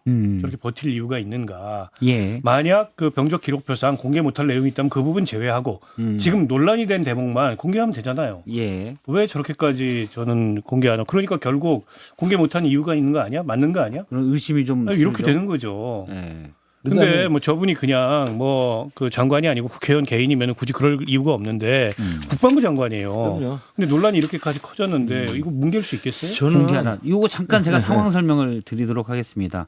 저렇게 버틸 이유가 있는가? 예. 만약 그 병적 기록표상 공개 못할 내용이 있다면 그 부분 제외하고 지금 논란이 된 대목만 공개하면 되잖아요. 예. 왜 저렇게까지 저는 공개 안 하고 그러니까 결국 공개 못한 이유가 있는 거 아니야? 맞는 거 아니야? 그런 의심이 좀 이렇게 들죠. 되는 거죠. 예. 근데 뭐 저분이 그냥 뭐 그 장관이 아니고 국회의원 개인이면 굳이 그럴 이유가 없는데 국방부 장관이에요. 그럼요. 근데 논란이 이렇게까지 커졌는데 이거 뭉갤 수 있겠어요? 공개하라. 이거 잠깐 제가 상황 설명을 드리도록 하겠습니다.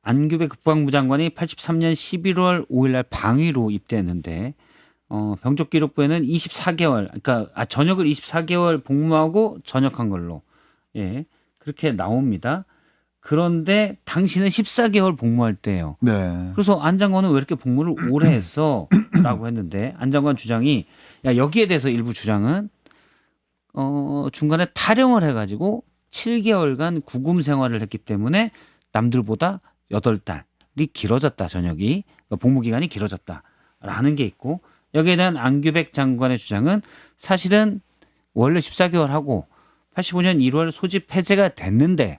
안규백 국방부 장관이 83년 11월 5일 날 방위로 입대했는데 병적기록부에는 24개월 그러니까 전역을 24개월 복무하고 전역한 걸로 예. 그렇게 나옵니다. 그런데 당신은 14개월 복무할 때예요. 네. 그래서 안 장관은 왜 이렇게 복무를 오래 했어? 라고 했는데 안 장관 주장이 여기에 대해서 일부 주장은 중간에 탈영을 해가지고 7개월간 구금 생활을 했기 때문에 남들보다 8달이 길어졌다 전역이 그러니까 복무 기간이 길어졌다라는 게 있고 여기에 대한 안규백 장관의 주장은 사실은 원래 14개월 하고 85년 1월 소집 해제가 됐는데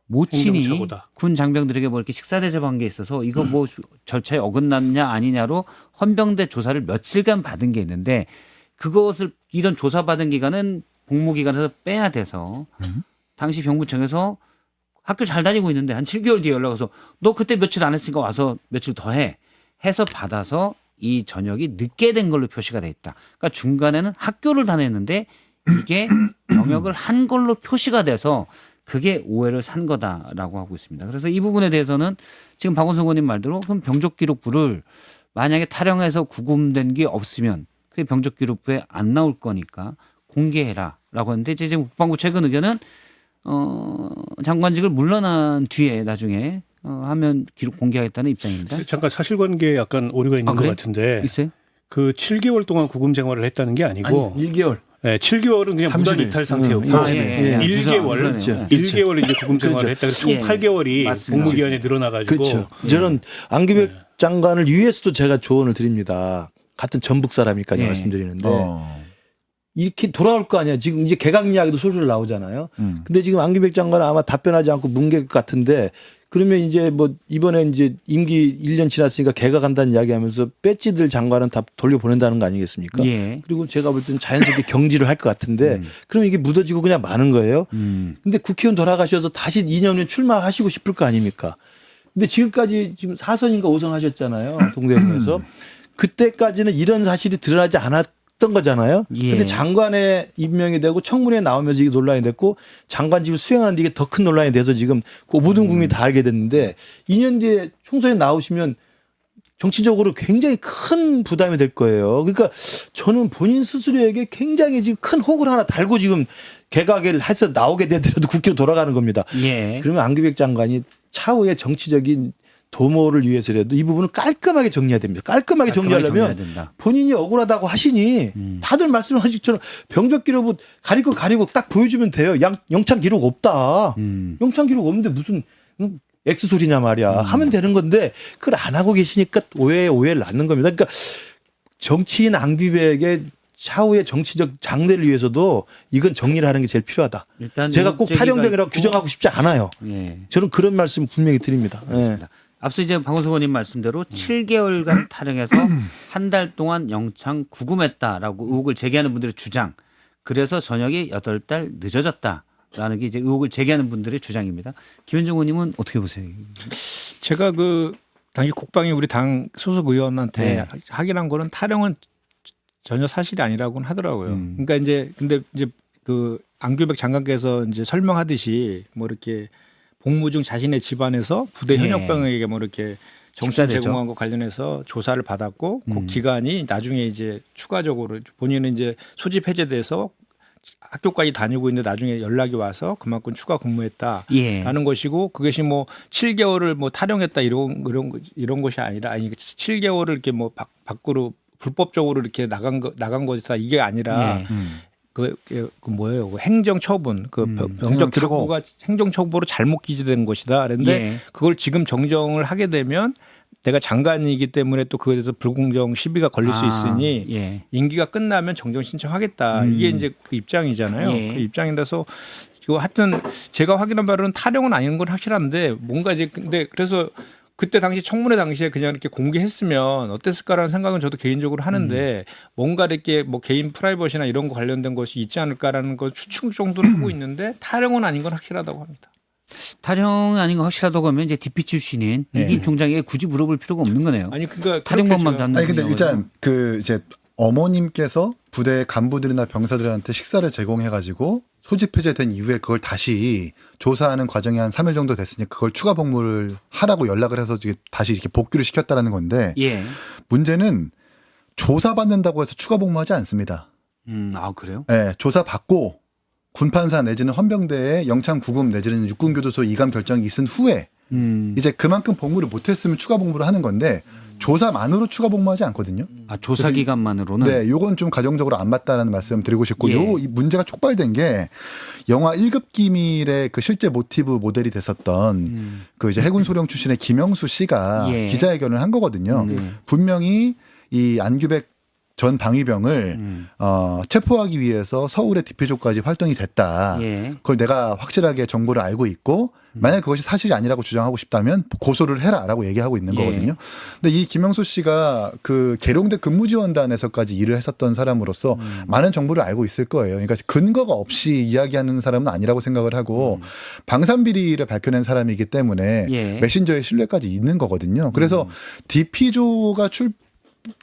모친이 행정착오다. 군 장병들에게 뭐 이렇게 식사 대접한 게 있어서 이거 뭐 절차에 어긋났냐 아니냐로 헌병대 조사를 며칠간 받은 게 있는데 그것을 이런 조사받은 기간은 복무 기간에서 빼야 돼서 당시 병무청에서 학교 잘 다니고 있는데 한 7개월 뒤에 연락 와서 너 그때 며칠 안 했으니까 와서 며칠 더 해 해서 받아서 이 전역이 늦게 된 걸로 표시가 돼 있다. 그러니까 중간에는 학교를 다녔는데 이게 병역을 한 걸로 표시가 돼서 그게 오해를 산 거다라고 하고 있습니다. 그래서 이 부분에 대해서는 지금 박원순 의원님 말대로 그럼 병적기록부를 만약에 탈영해서 구금된 게 없으면 그게 병적기록부에 안 나올 거니까 공개해라라고 했는데 지금 국방부 최근 의견은 장관직을 물러난 뒤에 나중에 하면 기록 공개하겠다는 입장입니다. 잠깐 사실관계에 약간 오류가 있는 것 그래? 같은데 있어요? 그 7개월 동안 구금 생활을 했다는 게 아니고 1개월. 네, 7개월은 그냥 무단 30일. 이탈 상태였고 아, 예. 1개월, 그렇죠. 1개월 이제 구금 생활을 했다. 그래서 총 예. 8개월이 맞습니다. 복무 기간이 늘어나가지고 그렇죠. 저는 안규백 장관을 위해서도 제가 조언을 드립니다. 같은 전북 사람이니까 예. 말씀드리는데 어. 이렇게 돌아올 거 아니야. 지금 이제 개각 이야기도 솔솔 나오잖아요. 근데 지금 안규백 장관은 아마 답변하지 않고 뭉갤 것 같은데 그러면 이제 뭐 이번에 이제 임기 1년 지났으니까 개각한다는 이야기하면서 배지들 장관은 다 돌려보낸다는 거 아니겠습니까? 예. 그리고 제가 볼 때는 자연스럽게 경질을 할 것 같은데 그럼 이게 묻어지고 그냥 마는 거예요. 근데 국회의원 돌아가셔서 다시 2년 후에 출마하시고 싶을 거 아닙니까? 근데 지금까지 지금 4선인가 5선 하셨잖아요. 동대에서 그때까지는 이런 사실이 드러나지 않았던 거잖아요. 예. 근데 장관에 임명이 되고 청문회에 나오면서 이게 논란이 됐고 장관직을 수행하는데 이게 더 큰 논란이 돼서 지금 그 모든 국민이 다 알게 됐는데 2년 뒤에 총선에 나오시면 정치적으로 굉장히 큰 부담이 될 거예요. 그러니까 저는 본인 스스로에게 굉장히 지금 큰 혹을 하나 달고 지금 개각을 해서 나오게 되더라도 국회로 돌아가는 겁니다. 예. 그러면 안규백 장관이 차후에 정치적인 도모를 위해서라도 이 부분을 깔끔하게 정리해야 됩니다. 깔끔하게 정리하려면 된다. 본인이 억울하다고 하시니 다들 말씀하신 것처럼 병적 기록은 가릴 거 가리고 딱 보여주면 돼요. 영장 기록 없다. 영장 기록 없는데 무슨 X 소리냐 말이야. 하면 되는 건데 그걸 안 하고 계시니까 오해를 낳는 겁니다. 그러니까 정치인 안규백의 차후의 정치적 장래를 위해서도 이건 정리를 하는 게 제일 필요하다. 일단 제가 꼭 탈영병이라고 있고, 규정하고 싶지 않아요. 예. 저는 그런 말씀 분명히 드립니다. 예. 앞서 이제 박원석 의원님 말씀대로 7개월간 탈영해서 한 달 동안 영장 구금했다라고 의혹을 제기하는 분들의 주장. 그래서 전역이 8달 늦어졌다라는 게 이제 의혹을 제기하는 분들의 주장입니다. 김현정 의원님은 어떻게 보세요? 제가 그 당시 국방위 우리 당 소속 의원한테 네. 확인한 거는 탈영은 전혀 사실이 아니라고는 하더라고요. 그러니까 근데 이제 그 안규백 장관께서 이제 설명하듯이 뭐 이렇게 복무 중 자신의 집안에서 부대 네. 현역병에게 뭐 이렇게 정신 식사되죠. 제공한 것 관련해서 조사를 받았고 그 기간이 나중에 이제 추가적으로 본인은 이제 소집 해제돼서 학교까지 다니고 있는데 나중에 연락이 와서 그만큼 추가 근무했다라는 예. 것이고 그것이 뭐 7개월을 뭐 탈영했다 이런 것이 아니라 아니 7개월을 이렇게 뭐 밖으로 불법적으로 이렇게 나간 것이다 이게 아니라 예. 그 뭐예요? 그 행정 처분, 그 병적 기록부가 행정 처분으로 잘못 기재된 것이다. 그런데 예. 그걸 지금 정정을 하게 되면 내가 장관이기 때문에 또 그에 대해서 불공정 시비가 걸릴 수 있으니 예. 임기가 끝나면 정정 신청하겠다. 이게 이제 그 입장이잖아요. 예. 그 입장이라서 하여튼 제가 확인한 바로는 탈영은 아닌 건 확실한데 뭔가 이제 근데 그래서 그때 당시 청문회 당시에 그냥 이렇게 공개했으면 어땠을까라는 생각은 저도 개인적으로 하는데 뭔가 이렇게 뭐 개인 프라이버시나 이런 거 관련된 것이 있지 않을까라는 거 추측 정도는 하고 있는데 탈영은 아닌 건 확실하다고 합니다. 탈영 아닌 거 확실하다고 하면 이제 DP 출신인 이김 총장에게 굳이 물어볼 필요가 없는 거네요. 아니 그러니까 탈영범만 그렇게 받는 아니 근데 분이어가지고. 일단 그 이제 어머님께서 부대 간부들이나 병사들한테 식사를 제공해가지고 소집 해제된 이후에 그걸 다시 조사하는 과정이 한 3일 정도 됐으니 그걸 추가 복무를 하라고 연락을 해서 이게 다시 이렇게 복귀를 시켰다라는 건데 예. 문제는 조사받는다고 해서 추가 복무하지 않습니다. 아 그래요? 네, 조사받고 군판사 내지는 헌병대에 영창 구금 내지는 육군교도소 이감 결정이 있은 후에 이제 그만큼 복무를 못했으면 추가 복무를 하는 건데 조사만으로 추가 복무하지 않거든요. 아 조사 기간만으로는. 네, 요건 좀 가정적으로 안 맞다라는 말씀 드리고 싶고 예. 이 문제가 촉발된 게 영화 1급 기밀의 그 실제 모티브 모델이 됐었던 그 이제 해군 소령 출신의 김영수 씨가 예. 기자회견을 한 거거든요. 분명히 이 안규백 전 방위병을 체포하기 위해서 서울의 디피조까지 활동이 됐다. 예. 그걸 내가 확실하게 정보를 알고 있고 만약 그것이 사실이 아니라고 주장하고 싶다면 고소를 해라라고 얘기하고 있는 예. 거거든요. 근데 이 김영수 씨가 그 계룡대 근무지원단에서까지 일을 했었던 사람으로서 많은 정보를 알고 있을 거예요. 그러니까 근거가 없이 이야기하는 사람은 아니라고 생각을 하고 방산 비리를 밝혀낸 사람이기 때문에 예. 메신저의 신뢰까지 있는 거거든요. 그래서 디피조가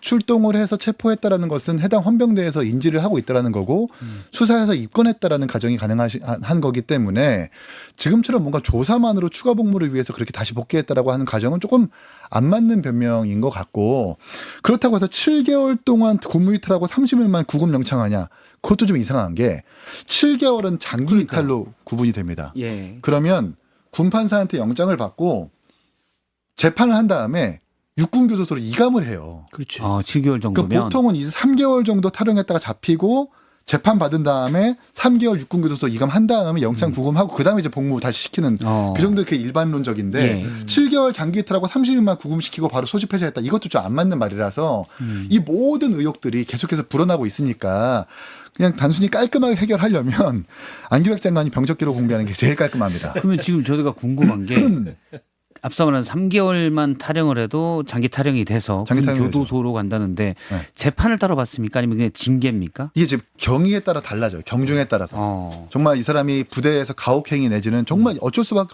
출동을 해서 체포했다라는 것은 해당 헌병대에서 인지를 하고 있다라는 거고 수사해서 입건했다라는 가정이 가능한 거기 때문에 지금처럼 뭔가 조사만으로 추가 복무를 위해서 그렇게 다시 복귀했다라고 하는 가정은 조금 안 맞는 변명인 것 같고 그렇다고 해서 7개월 동안 근무 이탈하고 30일만 구금 영창하냐 그것도 좀 이상한 게 7개월은 장기 이탈로 구분이 됩니다. 예. 그러면 군판사한테 영장을 받고 재판을 한 다음에 육군교도소로 이감을 해요. 그렇지. 7개월 그 정도면. 보통은 이제 3개월 정도 탈영했다가 잡히고 재판 받은 다음에 3개월 육군교도소 이감한 다음에 영장 구금하고 그 다음에 이제 복무 다시 시키는 그 정도 그 일반론적인데 예. 7개월 장기 이탈하고 30일만 구금시키고 바로 소집 해제했다. 이것도 좀 안 맞는 말이라서 이 모든 의혹들이 계속해서 불어나고 있으니까 그냥 단순히 깔끔하게 해결하려면 안규백 장관이 병적 기록 공개하는 게 제일 깔끔합니다. 그러면 지금 저희가 궁금한 게 앞서 말한 3개월만 탈영을 해도 장기 탈영이 돼서 장기 탈영이 교도소로 간다는데 네. 재판을 따로 받습니까? 아니면 그냥 징계입니까? 이게 지금 경위에 따라 달라져요. 경중에 따라서. 정말 이 사람이 부대에서 가혹행위 내지는 정말 어쩔 수가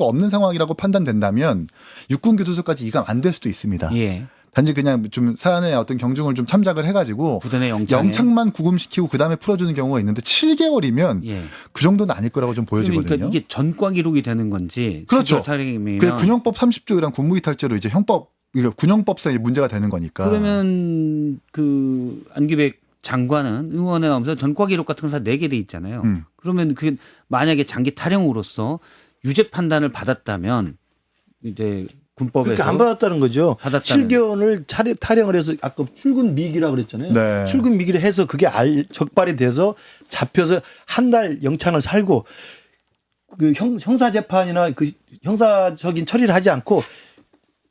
없는 상황이라고 판단된다면 육군교도소까지 이감 안 될 수도 있습니다. 예. 단지 그냥 좀 사안의 어떤 경중을 좀 참작을 해가지고 부대 내 영장에. 영창만 구금시키고 그 다음에 풀어주는 경우가 있는데 7개월이면 예. 그 정도는 아닐 거라고 좀 보여지거든요. 그러니까 이게 전과 기록이 되는 건지. 그렇죠. 7개월 탈영이면. 그 군형법 30조랑 군무이탈죄로 이제 형법 이게 군형법상 문제가 되는 거니까. 그러면 그 안규백 장관은 의원에 나오면서 전과 기록 같은 걸 다 내게 돼 있잖아요. 그러면 그게 만약에 장기 탈영으로서 유죄 판단을 받았다면 이제 군법에서 그러니까 안 받았다는 거죠. 받았다는. 7개월을 타령을 해서 아까 출근 미기라고 그랬잖아요. 네. 출근 미기를 해서 그게 적발이 돼서 잡혀서 한 달 영창을 살고 그 형사 재판이나 그 형사적인 처리를 하지 않고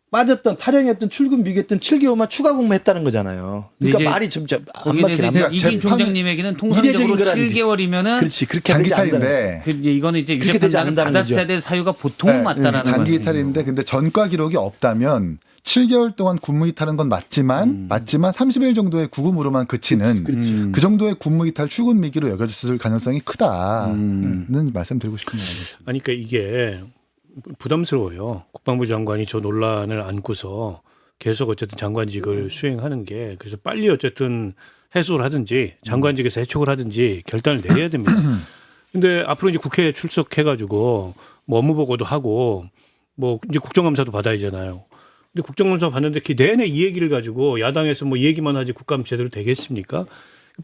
빠졌던 타령했던 출근 미기했던 7개월만 추가 근무했다는 거잖아요. 그러니까 이제 말이 좀 안 거기에 맞긴 대해서 안 맞. 이긴 재판- 총장님에게는 통상적으로 이례적인 거라는 7개월이면은 그렇지 그렇게 장기 되지 않는다는 거예요. 탈인데 그 이거는 이제 그렇게 유죄 되지 판단을 않는다는 받았어야 거죠. 될 사유가 보통은 맞다라는 장기 말씀이죠. 이탈인데 근데 전과 기록이 없다면 7개월 동안 군무 이탈한 건 맞지만 30일 정도의 구금으로만 그치는 그렇죠. 그 정도의 군무 이탈 출근 미기로 여겨졌을 가능성이 크다는 말씀드리고 싶습니다. 아니, 그러니까 이게 부담스러워요. 국방부 장관이 저 논란을 안고서 계속 어쨌든 장관직을 수행하는 게 그래서 빨리 어쨌든 해소를 하든지 장관직에서 해촉을 하든지 결단을 내려야 됩니다. 근데 앞으로 이제 국회에 출석해가지고 뭐 업무 보고도 하고 뭐 이제 국정감사도 받아야잖아요. 근데 국정감사 받는데 그 내내 이 얘기를 가지고 야당에서 뭐 얘기만 하지 국감 제대로 되겠습니까?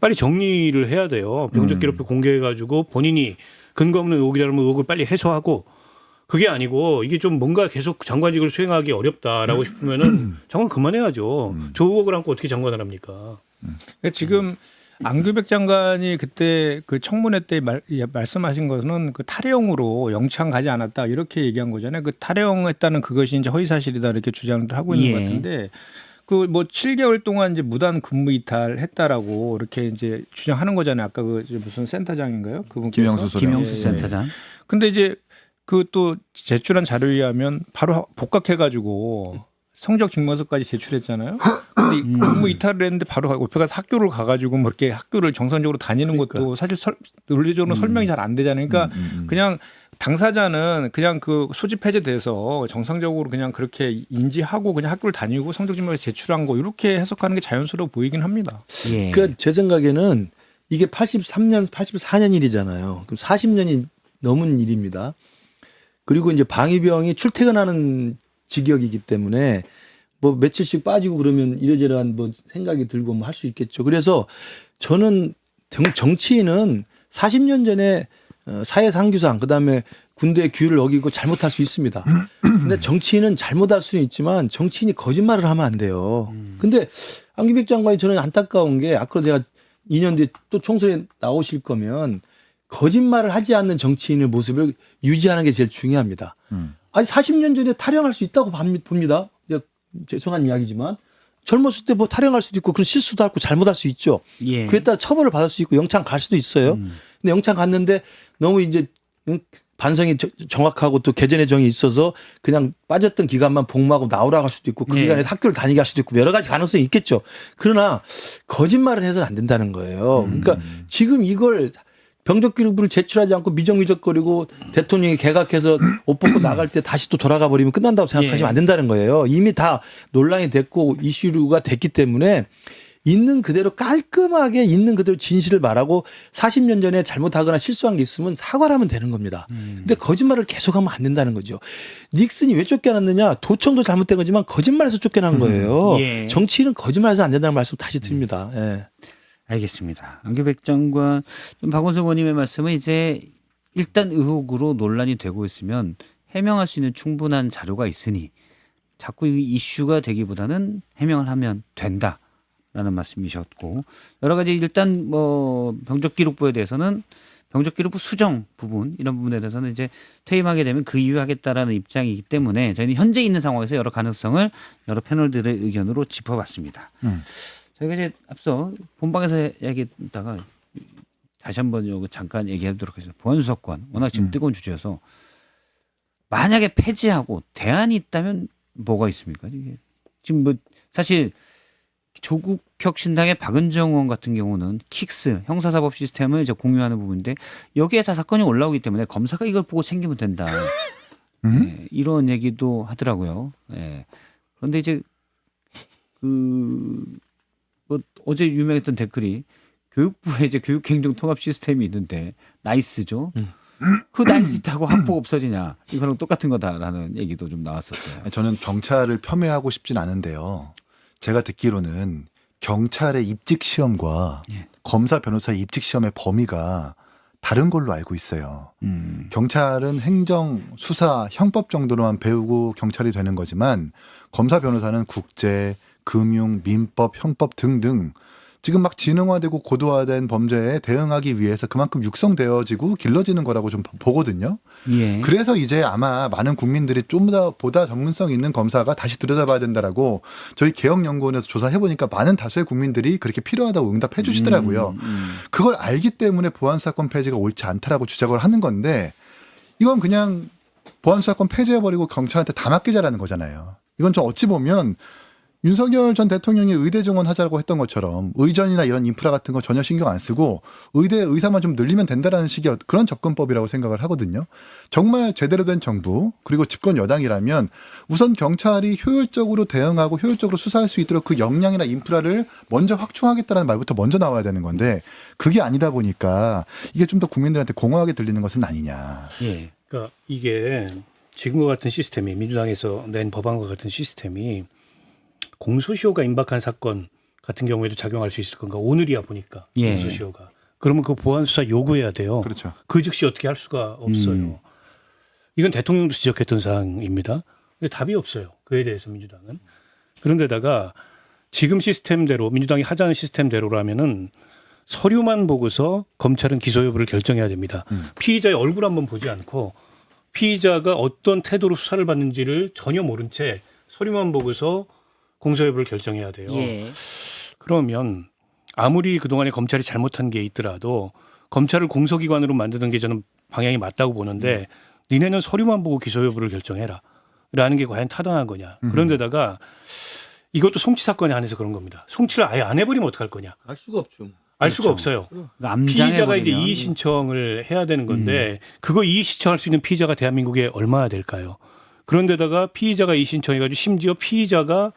빨리 정리를 해야 돼요. 병적기록표 공개해가지고 본인이 근거 없는 의혹이라면 의혹을 빨리 해소하고 그게 아니고 이게 좀 뭔가 계속 장관직을 수행하기 어렵다라고 싶으면은 장관 그만해야죠. 저 의혹을 안고 어떻게 장관을 합니까? 그러니까 지금 안규백 장관이 그때 그 청문회 때 말씀하신 것은 그 탈영으로 영창 가지 않았다 이렇게 얘기한 거잖아요. 그 탈영했다는 그것이 이제 허위사실이다 이렇게 주장을 하고 있는 예. 것 같은데 그 뭐 7개월 동안 이제 무단 근무 이탈했다라고 이렇게 이제 주장하는 거잖아요. 아까 그 무슨 센터장인가요? 그분께서 김영수 소장. 김영수 예, 예. 센터장. 근데 이제 그 또 제출한 자료에 의하면 바로 복각해가지고 성적 증명서까지 제출했잖아요. 근데 이 근무 이탈을 했는데 바로 옆에 가서 학교를 가가지고 뭐 이렇게 학교를 정상적으로 다니는 것도 사실 논리적으로 설명이 잘 안 되잖아요. 그러니까 그냥 당사자는 그냥 그 소집 해제돼서 정상적으로 그냥 그렇게 인지하고 그냥 학교를 다니고 성적 증명서 제출한 거 이렇게 해석하는 게 자연스러워 보이긴 합니다. 예. 그러니까 제 생각에는 이게 83년, 84년 일이잖아요. 그럼 40년이 넘은 일입니다. 그리고 이제 방위병이 출퇴근하는 직역이기 때문에 뭐 며칠씩 빠지고 그러면 이러저러한 뭐 생각이 들고 뭐 할 수 있겠죠. 그래서 저는 정치인은 40년 전에 사회상규상 그다음에 군대 규율을 어기고 잘못할 수 있습니다. 근데 정치인은 잘못할 수는 있지만 정치인이 거짓말을 하면 안 돼요. 근데 안규백 장관이 저는 안타까운 게 앞으로 제가 2년 뒤에 또 총선에 나오실 거면 거짓말을 하지 않는 정치인의 모습을 유지하는 게 제일 중요합니다. 아니 40년 전에 탈영할 수 있다고 봅니다. 죄송한 이야기지만 젊었을 때 뭐 탈영할 수도 있고 그런 실수도 하고 잘못할 수 있죠. 예. 그에 따라 처벌을 받을 수 있고 영창 갈 수도 있어요. 근데 영창 갔는데 너무 이제 반성이 정확하고 또 개전의 정이 있어서 그냥 빠졌던 기간만 복무하고 나오라고 할 수도 있고 그 예. 기간에 학교를 다니게 할 수도 있고 여러 가지 가능성이 있겠죠. 그러나 거짓말을 해서는 안 된다는 거예요. 그러니까 지금 이걸 병적기록부를 제출하지 않고 미적거리고 대통령이 개각해서 옷 벗고 나갈 때 다시 또 돌아가 버리면 끝난다고 생각하시면 예. 안 된다는 거예요. 이미 다 논란이 됐고 이슈가 됐기 때문에 있는 그대로 깔끔하게 있는 그대로 진실을 말하고 40년 전에 잘못하거나 실수한 게 있으면 사과를 하면 되는 겁니다. 근데 거짓말을 계속하면 안 된다는 거죠. 닉슨이 왜 쫓겨났느냐? 도청도 잘못된 거지만 거짓말해서 쫓겨난 거예요. 예. 정치인은 거짓말해서 안 된다는 말씀 다시 드립니다. 예. 알겠습니다. 안규백 장관, 박원석 의원님의 말씀은 이제 일단 의혹으로 논란이 되고 있으면 해명할 수 있는 충분한 자료가 있으니 자꾸 이 이슈가 되기보다는 해명을 하면 된다라는 말씀이셨고 여러 가지 일단 뭐 병적기록부에 대해서는 병적기록부 수정 부분 이런 부분에 대해서는 이제 퇴임하게 되면 그 이유 하겠다라는 입장이기 때문에 저희는 현재 있는 상황에서 여러 가능성을 여러 패널들의 의견으로 짚어봤습니다. 저희가 이제 앞서 본방에서 얘기했다가 다시 한번 요거 잠깐 얘기하도록 하겠습니다. 보안수사권 워낙 지금 뜨거운 주제여서 만약에 폐지하고 대안이 있다면 뭐가 있습니까? 이게 지금 뭐 사실 조국혁 신당의 박은정 의원 같은 경우는 킥스 형사사법 시스템을 이제 공유하는 부분인데 여기에 다 사건이 올라오기 때문에 검사가 이걸 보고 챙기면 된다. 네, 이런 얘기도 하더라고요. 네. 그런데 이제 뭐 어제 유명했던 댓글이 교육부에 이제 교육행정 통합 시스템이 있는데 나이스죠. 그 나이스하고 학폭 없어지냐 이거랑 똑같은 거다라는 얘기도 좀 나왔었어요. 저는 경찰을 폄훼하고 싶진 않은데요. 제가 듣기로는 경찰의 입직 시험과 예. 검사 변호사의 입직 시험의 범위가 다른 걸로 알고 있어요. 경찰은 행정, 수사, 형법 정도로만 배우고 경찰이 되는 거지만 검사, 변호사는 국제, 금융, 민법, 형법 등등 지금 막 지능화되고 고도화된 범죄에 대응하기 위해서 그만큼 육성되어지고 길러지는 거라고 좀 보거든요. 예. 그래서 이제 아마 많은 국민들이 좀 더 보다 전문성 있는 검사가 다시 들여다봐야 된다라고 저희 개혁연구원에서 조사해보니까 많은 다수의 국민들이 그렇게 필요하다고 응답해 주시더라고요. 그걸 알기 때문에 보안수사권 폐지가 옳지 않다라고 주장을 하는 건데 이건 그냥 보안수사권 폐지해버리고 경찰한테 다 맡기자라는 거잖아요. 이건 좀 어찌 보면 윤석열 전 대통령이 의대 증원하자고 했던 것처럼 의전이나 이런 인프라 같은 거 전혀 신경 안 쓰고 의대 의사만 좀 늘리면 된다라는 식의 그런 접근법이라고 생각을 하거든요. 정말 제대로 된 정부 그리고 집권 여당이라면 우선 경찰이 효율적으로 대응하고 효율적으로 수사할 수 있도록 그 역량이나 인프라를 먼저 확충하겠다는 말부터 먼저 나와야 되는 건데 그게 아니다 보니까 이게 좀 더 국민들한테 공허하게 들리는 것은 아니냐. 예. 그러니까 이게 지금과 같은 시스템이 민주당에서 낸 법안과 같은 시스템이 공소시효가 임박한 사건 같은 경우에도 작용할 수 있을 건가? 오늘이야 보니까 예. 공소시효가. 그러면 그 보안수사 요구해야 돼요. 그렇죠. 그 즉시 어떻게 할 수가 없어요. 이건 대통령도 지적했던 사항입니다. 근데 답이 없어요. 그에 대해서 민주당은. 그런데다가 지금 시스템대로 민주당이 하자는 시스템대로라면은 서류만 보고서 검찰은 기소 여부를 결정해야 됩니다. 피의자의 얼굴 한번 보지 않고 피의자가 어떤 태도로 수사를 받는지를 전혀 모른 채 서류만 보고서 공소 여부를 결정해야 돼요. 예. 그러면 아무리 그동안에 검찰이 잘못한 게 있더라도 검찰을 공소기관으로 만드는 게 저는 방향이 맞다고 보는데 니네는 서류만 보고 기소 여부를 결정해라 라는 게 과연 타당한 거냐. 그런데다가 이것도 송치 사건에 한해서 그런 겁니다. 송치를 아예 안 해버리면 어떡할 거냐. 알 수가 없죠. 알 수가 없어요. 암장해 피의자가 이제 버리면 이의 신청을 해야 되는 건데 그거 이의 신청할 수 있는 피의자가 대한민국에 얼마나 될까요? 그런데다가 피의자가 이의 신청해가지고 심지어 피해자가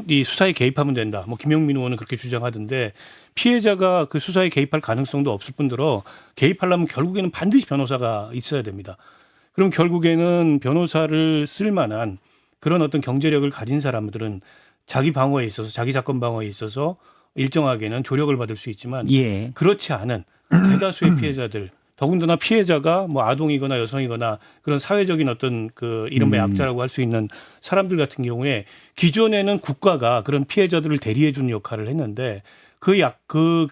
이 수사에 개입하면 된다. 뭐 김용민 의원은 그렇게 주장하던데 피해자가 그 수사에 개입할 가능성도 없을 뿐더러 개입하려면 결국에는 반드시 변호사가 있어야 됩니다. 그럼 결국에는 변호사를 쓸 만한 그런 어떤 경제력을 가진 사람들은 자기 방어에 있어서 자기 사건 방어에 있어서 일정하게는 조력을 받을 수 있지만 예. 그렇지 않은 대다수의 피해자들 더군다나 피해자가 뭐 아동이거나 여성이거나 그런 사회적인 어떤 그 이른바 약자라고 할 수 있는 사람들 같은 경우에 기존에는 국가가 그런 피해자들을 대리해 주는 역할을 했는데 그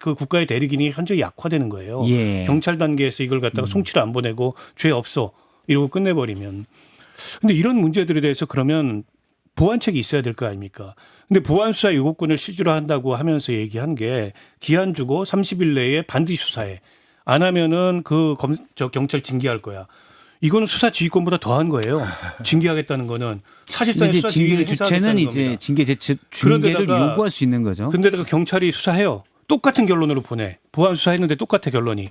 국가의 대리기능이 현저히 약화되는 거예요. 예. 경찰 단계에서 이걸 갖다가 송치를 안 보내고 죄 없어 이러고 끝내버리면. 근데 이런 문제들에 대해서 그러면 보완책이 있어야 될 거 아닙니까? 근데 보완수사 요구권을 실주로 한다고 하면서 얘기한 게 기한 주고 30일 내에 반드시 수사해. 안 하면은 경찰 징계할 거야. 이거는 수사 지휘권보다 더한 거예요. 징계하겠다는 거는 사실상 이제 수사 징계 지휘를 주체는 행사하겠다는 이제 겁니다. 징계를 그런데다가- 요구할 수 있는 거죠. 근데다가 경찰이 수사해요. 똑같은 결론으로 보내. 보안 수사했는데 똑같아 결론이.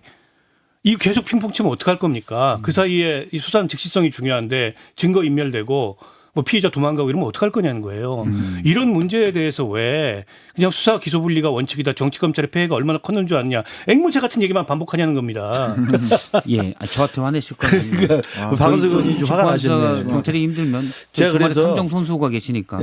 이거 계속 핑퐁 치면 어떡할 겁니까? 그 사이에 이 수사는 즉시성이 중요한데 증거 인멸되고 뭐 피의자 도망가고 이러면 어떡할 거냐는 거예요. 이런 문제에 대해서 왜 그냥 수사 기소 분리가 원칙이다. 정치 검찰의 폐해가 얼마나 컸는 줄 아느냐. 앵무새 같은 얘기만 반복하냐는 겁니다. 예, 저한테 화내실 거 아니에요. 박원석 의원이 좀 화가 나셨네요. 경찰이 힘들면 제가 주말에 그래서 탐정 선수가 계시니까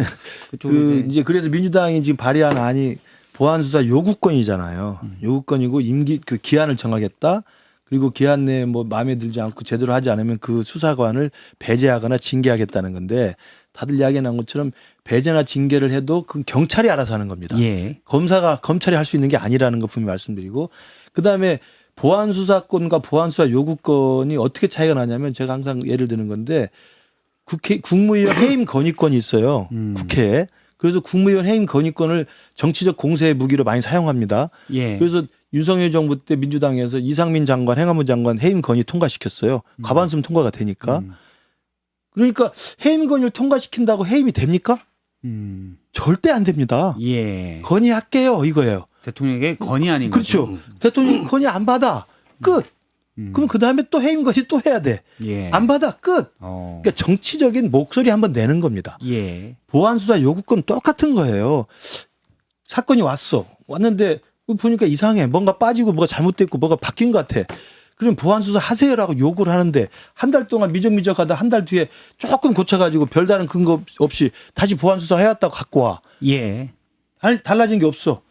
그쪽으로 이제 그래서 민주당이 지금 발의한 안이 보안수사 요구권이잖아요. 요구권이고 그 기한을 정하겠다. 그리고 기한 내에 뭐 마음에 들지 않고 제대로 하지 않으면 그 수사관을 배제하거나 징계하겠다는 건데 다들 이야기 나온 것처럼 배제나 징계를 해도 그 경찰이 알아서 하는 겁니다. 예. 검찰이 할 수 있는 게 아니라는 거 분명히 말씀드리고 그다음에 보안수사권과 보안수사 요구권이 어떻게 차이가 나냐면 제가 항상 예를 드는 건데 국무위원 해임 건의권이 있어요. 국회에. 그래서 국무위원 해임 건의권을 정치적 공세의 무기로 많이 사용합니다. 예. 그래서 윤석열 정부 때 민주당에서 이상민 장관, 행안부 장관 해임 건의 통과시켰어요. 과반수면 통과가 되니까. 그러니까 해임 건의를 통과시킨다고 해임이 됩니까? 절대 안 됩니다. 예. 건의할게요 이거예요. 대통령에게 건의 아닌 그렇죠. 거죠. 대통령 건의 안 받아. 끝. 그럼 그 다음에 또 해임 건의 또 해야 돼. 예. 안 받아. 끝. 그러니까 정치적인 목소리 한번 내는 겁니다. 예. 보안수사 요구권 똑같은 거예요. 사건이 왔는데 보니까 이상해. 뭔가 빠지고 뭐가 잘못됐고 뭐가 바뀐 것 같아. 그럼 보안수사 하세요라고 요구를 하는데 한 달 동안 미적미적하다 한 달 뒤에 조금 고쳐가지고 별다른 근거 없이 다시 보안수사 해왔다고 갖고 와. 예. 달라진 게 없어.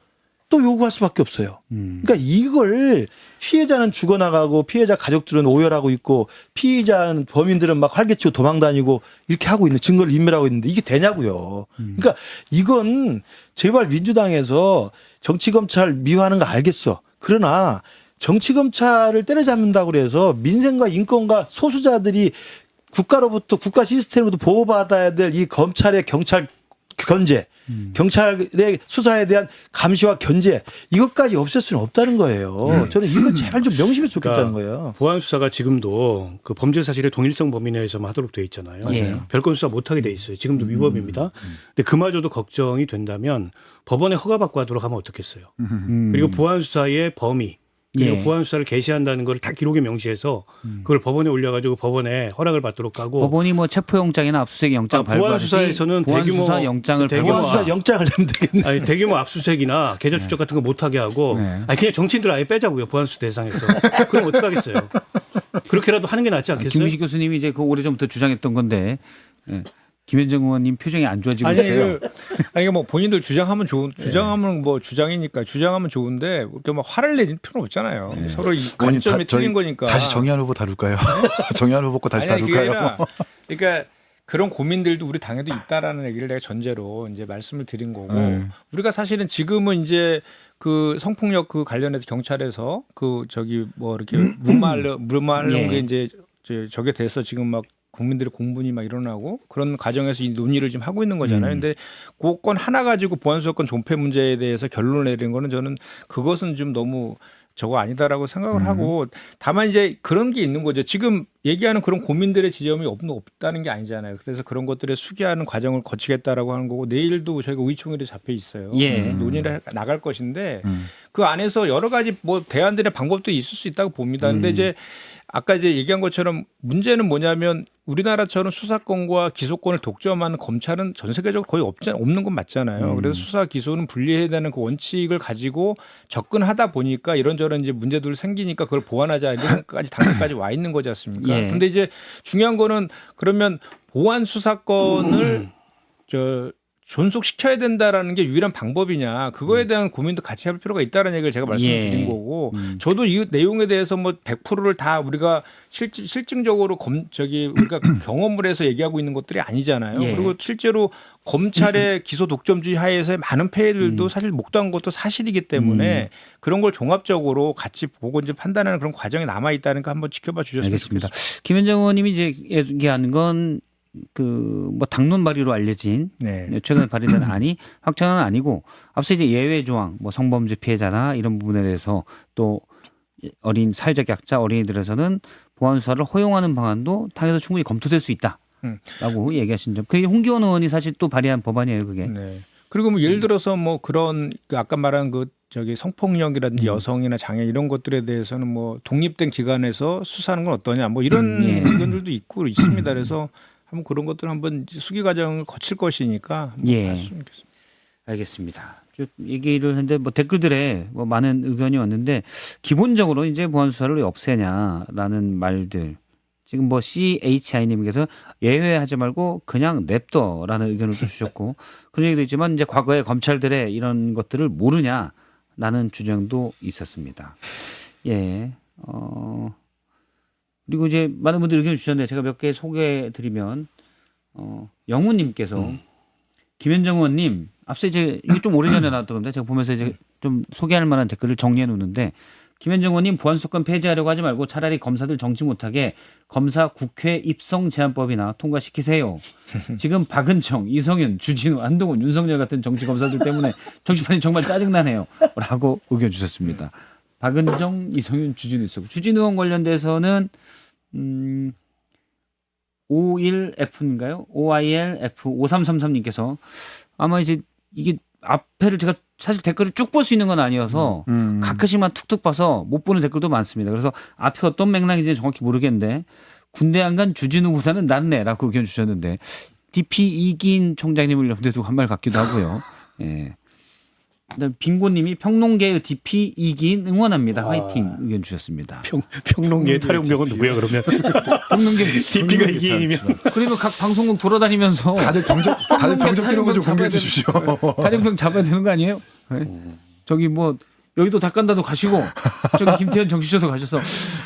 또 요구할 수밖에 없어요. 그러니까 이걸 피해자는 죽어나가고 피해자 가족들은 오열하고 있고 피해자는 범인들은 막 활개치고 도망다니고 이렇게 하고 있는 증거를 인멸하고 있는데 이게 되냐고요. 그러니까 이건 제발 민주당에서 정치검찰 미화하는 거 알겠어. 그러나 정치검찰을 때려잡는다고 그래서 민생과 인권과 소수자들이 국가로부터 국가 시스템으로부터 보호받아야 될 이 검찰의 경찰 견제, 경찰의 수사에 대한 감시와 견제 이것까지 없앨 수는 없다는 거예요. 저는 이걸 제발 좀 명심했으면 좋겠다는 거예요. 보안 수사가 지금도 그 범죄 사실의 동일성 범위 내에서만 하도록 돼 있잖아요. 맞아요. 별건 수사 못하게 돼 있어요. 지금도 위법입니다. 근데 그마저도 걱정이 된다면 법원에 허가받고 하도록 하면 어떻겠어요. 그리고 보안 수사의 범위 그리고 예. 보안 수사를 개시한다는 걸 다 기록에 명시해서 그걸 법원에 올려가지고 법원에 허락을 받도록 하고 법원이 뭐 체포영장이나 압수수색 영장 보안 발부하듯이 수사에서는 보안 대규모 수사 영장을 대규모 보안 수사 영장을 내면 되겠네. 아니 대규모 압수수색이나 계좌 추적 같은 거 못하게 하고 네. 아니 그냥 정치인들 아예 빼자고요 보안수 대상에서 그럼 어떡하겠어요. 그렇게라도 하는 게 낫지 않겠어요? 김우식 교수님이 이제 그 오래전부터 주장했던 건데 예. 김현정 의원님 표정이 안 좋아지고 있어요. 아니 뭐 본인들 주장하면 주장하면 뭐 주장이니까 주장하면 좋은데 이렇게 막 화를 내는 필요는 없잖아요. 서로 이 의원님, 관점이 저희 틀린 거니까. 다시 정의한 후보 다룰까요? 정의한 후보 거 다시 아니, 그게 다룰까요? 아니라 그러니까 그런 고민들도 우리 당에도 있다라는 얘기를 내가 전제로 이제 말씀을 드린 거고 우리가 사실은 지금은 이제 그 성폭력 그 관련해서 경찰에서 그 저기 뭐 이렇게 무말로 예. 게 이제 저게 돼서 지금 막 국민들의 공분이 막 일어나고 그런 과정에서 이 논의를 지금 하고 있는 거잖아요. 근데 그 건 하나 가지고 보안수사권 존폐 문제에 대해서 결론을 내리는 거는 저는 그것은 좀 너무 저거 아니다라고 생각을 하고 다만 이제 그런 게 있는 거죠. 지금 얘기하는 그런 고민들의 지점이 없다는 게 아니잖아요. 그래서 그런 것들에 수기하는 과정을 거치겠다라고 하는 거고 내일도 저희가 의총일에 잡혀 있어요. 예. 논의를 나갈 것인데 그 안에서 여러 가지 뭐 대안들의 방법도 있을 수 있다고 봅니다. 근데 이제 아까 이제 얘기한 것처럼 문제는 뭐냐면 우리나라처럼 수사권과 기소권을 독점하는 검찰은 전 세계적으로 거의 없는 건 맞잖아요. 그래서 수사 기소는 분리해야 되는 그 원칙을 가지고 접근하다 보니까 이런저런 이제 문제들 생기니까 그걸 보완하자 이런까지 단계까지 와 있는 거지 않습니까? 예. 근데 이제 중요한 거는 그러면 보안 수사권을 존속시켜야 된다라는 게 유일한 방법이냐 그거에 대한 고민도 같이 할 필요가 있다는 얘기를 제가 말씀을 예. 드린 거고 저도 이 내용에 대해서 뭐 100%를 다 우리가 실증적으로 우리가 경험을 해서 얘기하고 있는 것들이 아니잖아요. 예. 그리고 실제로 검찰의 기소 독점주의 하에서의 많은 폐해들도 사실 목도한 것도 사실이기 때문에 그런 걸 종합적으로 같이 보고 이제 판단하는 그런 과정이 남아 있다는 거 한번 지켜봐 주셨으면 알겠습니다. 좋겠습니다. 김현정 의원님이 이제 얘기하는 건 그 뭐 당론 발의로 알려진 네. 최근에 발의된 안이 확정은 아니고 앞서 이제 예외 조항 뭐 성범죄 피해자나 이런 부분에 대해서 또 어린 사회적 약자 어린이들에서는 보안 수사를 허용하는 방안도 당에서 충분히 검토될 수 있다라고 얘기하신 점. 그게 홍기원 의원이 사실 또 발의한 법안이에요, 그게. 네. 그리고 뭐 예를 들어서 뭐 그런 그 아까 말한 그 저기 성폭력이라든지 여성이나 장애 이런 것들에 대해서는 뭐 독립된 기관에서 수사하는 건 어떠냐 뭐 이런 예. 의견들도 있고 있습니다. 그래서 한번 그런 것들 한번 수기 과정을 거칠 것이니까 한번 예. 봤으면 좋겠습니다. 알겠습니다. 쭉 얘기를 했는데 뭐 댓글들에 뭐 많은 의견이 왔는데 기본적으로 이제 보안 수사를 왜 없애냐라는 말들. 지금 뭐 CHI님께서 예외하지 말고 그냥 냅둬라는 의견을 또 주셨고 그런 얘기도 있지만 이제 과거에 검찰들의 이런 것들을 모르냐라는 주장도 있었습니다. 예. 그리고 이제 많은 분들이 의견 주셨는데 제가 몇 개 소개해드리면 영우님께서 김현정 의원님 앞서 이제 이게 좀 오래전에 나왔던 건데 제가 보면서 이제 좀 소개할 만한 댓글을 정리해 놓는데 김현정 의원님 보안수사권 폐지하려고 하지 말고 차라리 검사들 정치 못하게 검사 국회 입성 제한법이나 통과시키세요. 지금 박은청, 이성윤, 주진우, 한동훈, 윤석열 같은 정치 검사들 때문에 정치판이 정말 짜증나네요. 라고 의견 주셨습니다. 박은정, 이성윤, 주진우 있었고 주진우 의원 관련돼서는 51F인가요? OILF5333님께서 아마 이제 이게 앞에를 제가 사실 댓글을 쭉 볼 수 있는 건 아니어서 가끔씩만 툭툭 봐서 못 보는 댓글도 많습니다. 그래서 앞에 어떤 맥락인지 정확히 모르겠는데 군대 안 간 주진우보다는 낫네라고 의견 주셨는데 DP 이긴 총장님을 염두에 두고 한 말 같기도 하고요. 예. 그다음 빙고님이 평론계의 DP 이긴 응원합니다. 화이팅 의견 주셨습니다. 평론계 탈영병은 누구야 그러면? 평론계 DP가 이기면 그러면 각 방송국 돌아다니면서 다들 병적 기록을 좀 공개해 주십시오. 탈영병 잡아야 되는 거 아니에요? 네. 저기 뭐 여의도 닭간다도 가시고 저기 김태현 정치쇼도 가셔서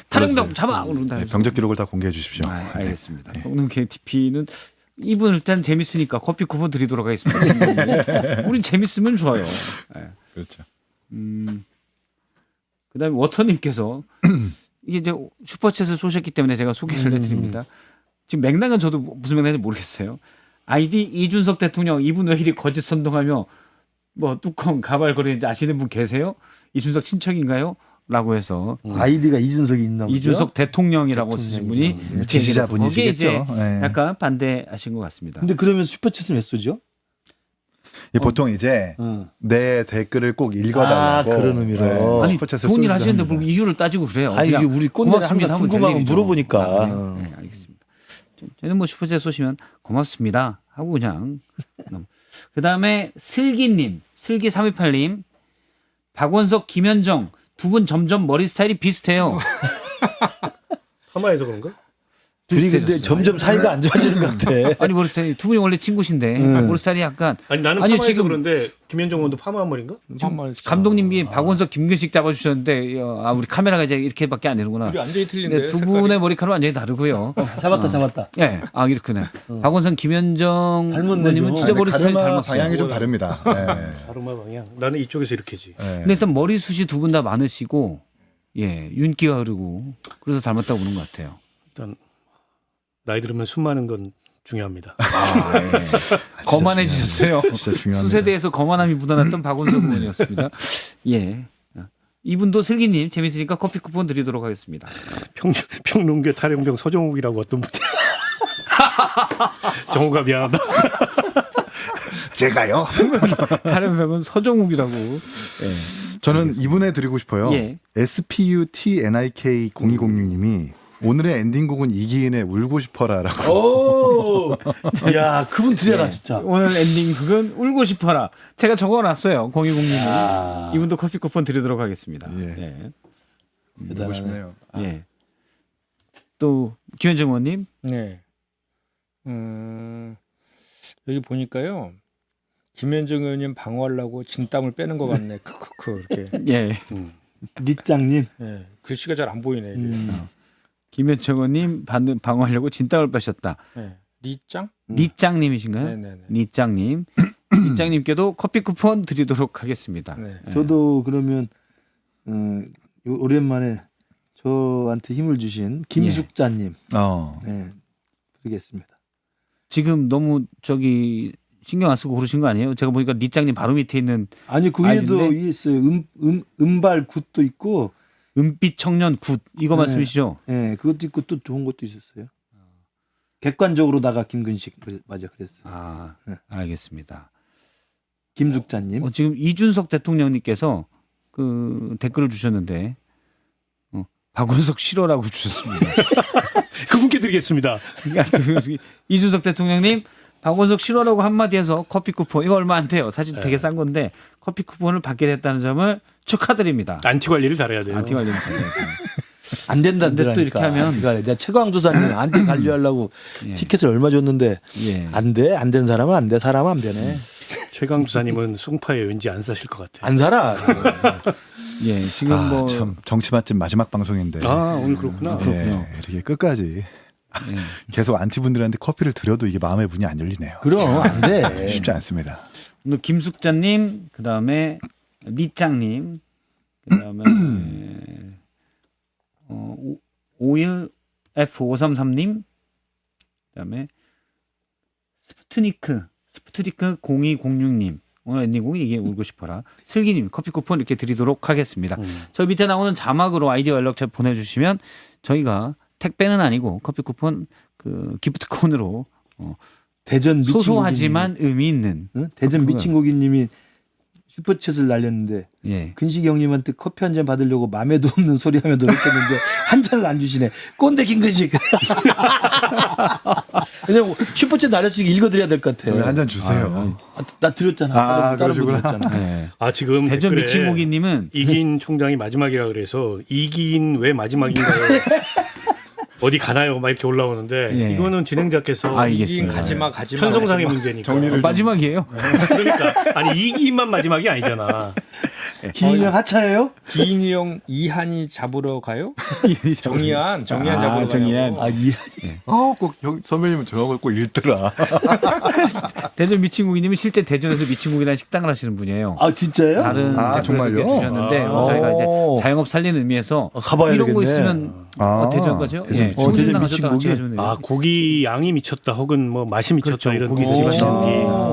탈영동 잡아 그런다. 네, 병적 기록을 다 공개해 주십시오. 아, 알겠습니다. 먹는 KTP는 이분 일단 재밌으니까 커피 쿠폰 드리도록 하겠습니다. 우린 재밌으면 좋아요. 네. 그렇죠. 그다음에 워터님께서 이게 이제 슈퍼챗을 쏘셨기 때문에 제가 소개를 해드립니다. 지금 맥락은 저도 무슨 맥락인지 모르겠어요. 아이디 이준석 대통령 이분 왜 이리 거짓 선동하며 뭐 뚜껑 가발 거리는지 아시는 분 계세요? 이준석 친척인가요? 라고 해서 아이디가 이준석이 있나 보죠. 이준석 대통령이라고 쓰신 분이 네, 지지자분이시겠죠. 거기에 이제 네. 약간 반대하신 것 같습니다. 근데 그러면 슈퍼챗은 왜 쏘죠? 보통 이제 내 댓글을 꼭 읽어달라고 그런 의미로. 아니 슈퍼챗을 동의를 쏘기도 하시는데 합니다. 뭘 이유를 따지고 그래요. 아니 이게 그냥 우리 꼰대는 고맙습니다 항상 하면 궁금한 거 될 일이죠. 물어보니까. 아, 그래요? 네, 알겠습니다. 저희는 뭐 슈퍼챗 쏘시면 고맙습니다 하고 그냥. 그다음에 슬기님, 슬기 328님, 박원석, 김현정 두 분 점점 머리 스타일이 비슷해요. 파마해서 그런가? 둘이 근데 비슷해졌어요. 점점 사이가 안 좋아지는 것 같아. 아니 머리 스타일이 두 분이 원래 친구신데 머리 스타일이 약간 아니 나는 아니, 파마해서 지금- 그런데 김현정 의원도 파마한 머리인가? 감독님이 박원석, 김근식 잡아주셨는데 아 우리 카메라가 이제 이렇게밖에 안 되는구나. 둘이 완전히 틀린데. 네, 두 분의 머리카락 완전히 다르고요. 잡았다. 예, 네. 아 이렇구나. 박원석, 김현정 닮았네, 의원님은 좀. 진짜 머리 스타일 가르마 닮았어요. 방향이 좀 다릅니다. 네. 가르마 방향. 나는 이쪽에서 이렇게지. 네. 근데 일단 머리숱이 두 분 다 많으시고 예 윤기가 흐르고 그래서 닮았다고 보는 것 같아요. 일단 나이 들으면 숨 많은 건 중요합니다. 거만해지셨어요. 진짜 중요합니다. 수세대에서 거만함이 묻어났던 박원석 의원이었습니다. 예. 이분도 슬기님 재밌으니까 커피 쿠폰 드리도록 하겠습니다. 평론계 탈영병 서정욱이라고 어떤 분이 정우가 미안하다. 제가요? 다른 병은 서정욱이라고. 예. 저는 이분에 드리고 싶어요. 예. SPUTNIK0206님이 오늘의 엔딩곡은 이기인의 울고 싶어라라고. 오, 야 그분 드려라 진짜. 오늘 엔딩 곡은 울고 싶어라. 제가 적어놨어요. 0206님. 이분도 커피 쿠폰 드리도록 하겠습니다. 예. 예. 울고 싶네요. 예. 또 김현정 의원님. 네. 여기 보니까요. 김현정 의원님 방어하려고 진땀을 빼는 것 같네. 크크크 이렇게. 예. 리짱님. 네. 글씨가 잘 안 보이네. 이게. 김현정 의원님 방어하려고 진땀을 빼셨다. 네. 리짱? 니짱님이신가요? 네네네. 니짱님. 니짱님께도 커피 쿠폰 드리도록 하겠습니다. 네. 예. 저도 그러면 오랜만에 저한테 힘을 주신 김숙자님. 네, 드리겠습니다. 지금 너무 저기 신경 안 쓰고 고르신 거 아니에요? 제가 보니까 니짱님 바로 밑에 있는 아니 그 위에도 아이디인데? 이 있어요. 은발 굿도 있고, 은빛 청년 굿 이거 네. 말씀이시죠? 예, 그것도 있고 또 좋은 것도 있었어요. 객관적으로다가 김근식 맞아 그랬어. 요 아, 네. 알겠습니다. 김숙자님. 지금 이준석 대통령님께서 그 댓글을 주셨는데 박원석 싫어라고 주셨습니다. 그분께 드리겠습니다. 이준석 대통령님 박원석 싫어라고 한마디 해서 커피 쿠폰 이거 얼마 안 돼요. 사실 되게 싼 건데 커피 쿠폰을 받게 됐다는 점을 축하드립니다. 안티 관리를 잘해야 돼요. 안티 관리는 안 된다더라니까. 근데 또 이렇게 하면- 안티 관리. 내가 최광주 사님 안티 관리하려고 예. 티켓을 얼마 줬는데 예. 안 돼. 안 된 사람은 안 돼. 사람은 안 되네. 최강 주사님은 송파에 왠지 안 사실 것 같아. 안 살아. 예, 지금 뭐 참 정치 맛집 마지막 방송인데. 아 오늘 그렇구나. 예, 이렇게 끝까지 예. 계속 안티분들한테 커피를 드려도 이게 마음의 문이 안 열리네요. 그럼 안 돼. 쉽지 않습니다. 오늘 김숙자님, 그 다음에 리짱님, 그 다음에 51F533님, 그 다음에 스푸트니크 0206님. 오늘 엔딩곡이 이게 울고 싶어라. 슬기님 커피 쿠폰 이렇게 드리도록 하겠습니다. 저 밑에 나오는 자막으로 아이디어 연락처 보내주시면 저희가 택배는 아니고 커피 쿠폰 그 기프트콘으로 대전 미친 소소하지만 의미 있는 고기님. 응? 대전 그거요. 미친 고기님이 슈퍼챗을 날렸는데 예. 근식이 형님한테 커피 한 잔 받으려고 맘에도 없는 소리 하며 노력했는데 한 잔을 안 주시네. 꼰대 김근식. 왜냐면 슈퍼챗 날렸으니까 읽어드려야 될 것 같아. 저희 한잔 주세요. 나 드렸잖아. 아, 다른 분 그러시구나. 드렸잖아. 예. 아 지금 대전 댓글에 미친고기님은 이기인 총장이 마지막이라 그래서 이기인 왜 마지막인가요? 어디 가나요? 막 이렇게 올라오는데 예. 이거는 진행자께서 알겠습니다. 가지마 가지마. 편성상의 문제니까. 정리를 마지막이에요. 그러니까 아니 이기인만 마지막이 아니잖아. 기인형 하차예요? 기인이 형 이한이 잡으러 가요? 정의한 잡으러 가요. 정의한. 아 이. 꼭 선배님은 저하고 꼭 읽더라. 대전 미친국이님이 실제 대전에서 미친국이라는 식당을 하시는 분이에요. 아 진짜요? 다른 아, 댓글을 정말요? 주셨는데 저희가 이제 자영업 살리는 의미에서 가봐야 이런 거 되겠네. 있으면 아, 대전까지요? 대전 예, 미친국이. 정신당 대전 가셨다 같이 미친국이. 가시면 돼요. 아 고기 양이 미쳤다 혹은 뭐 맛이 미쳤다 그렇죠. 이런 고기 집안 집안 고기.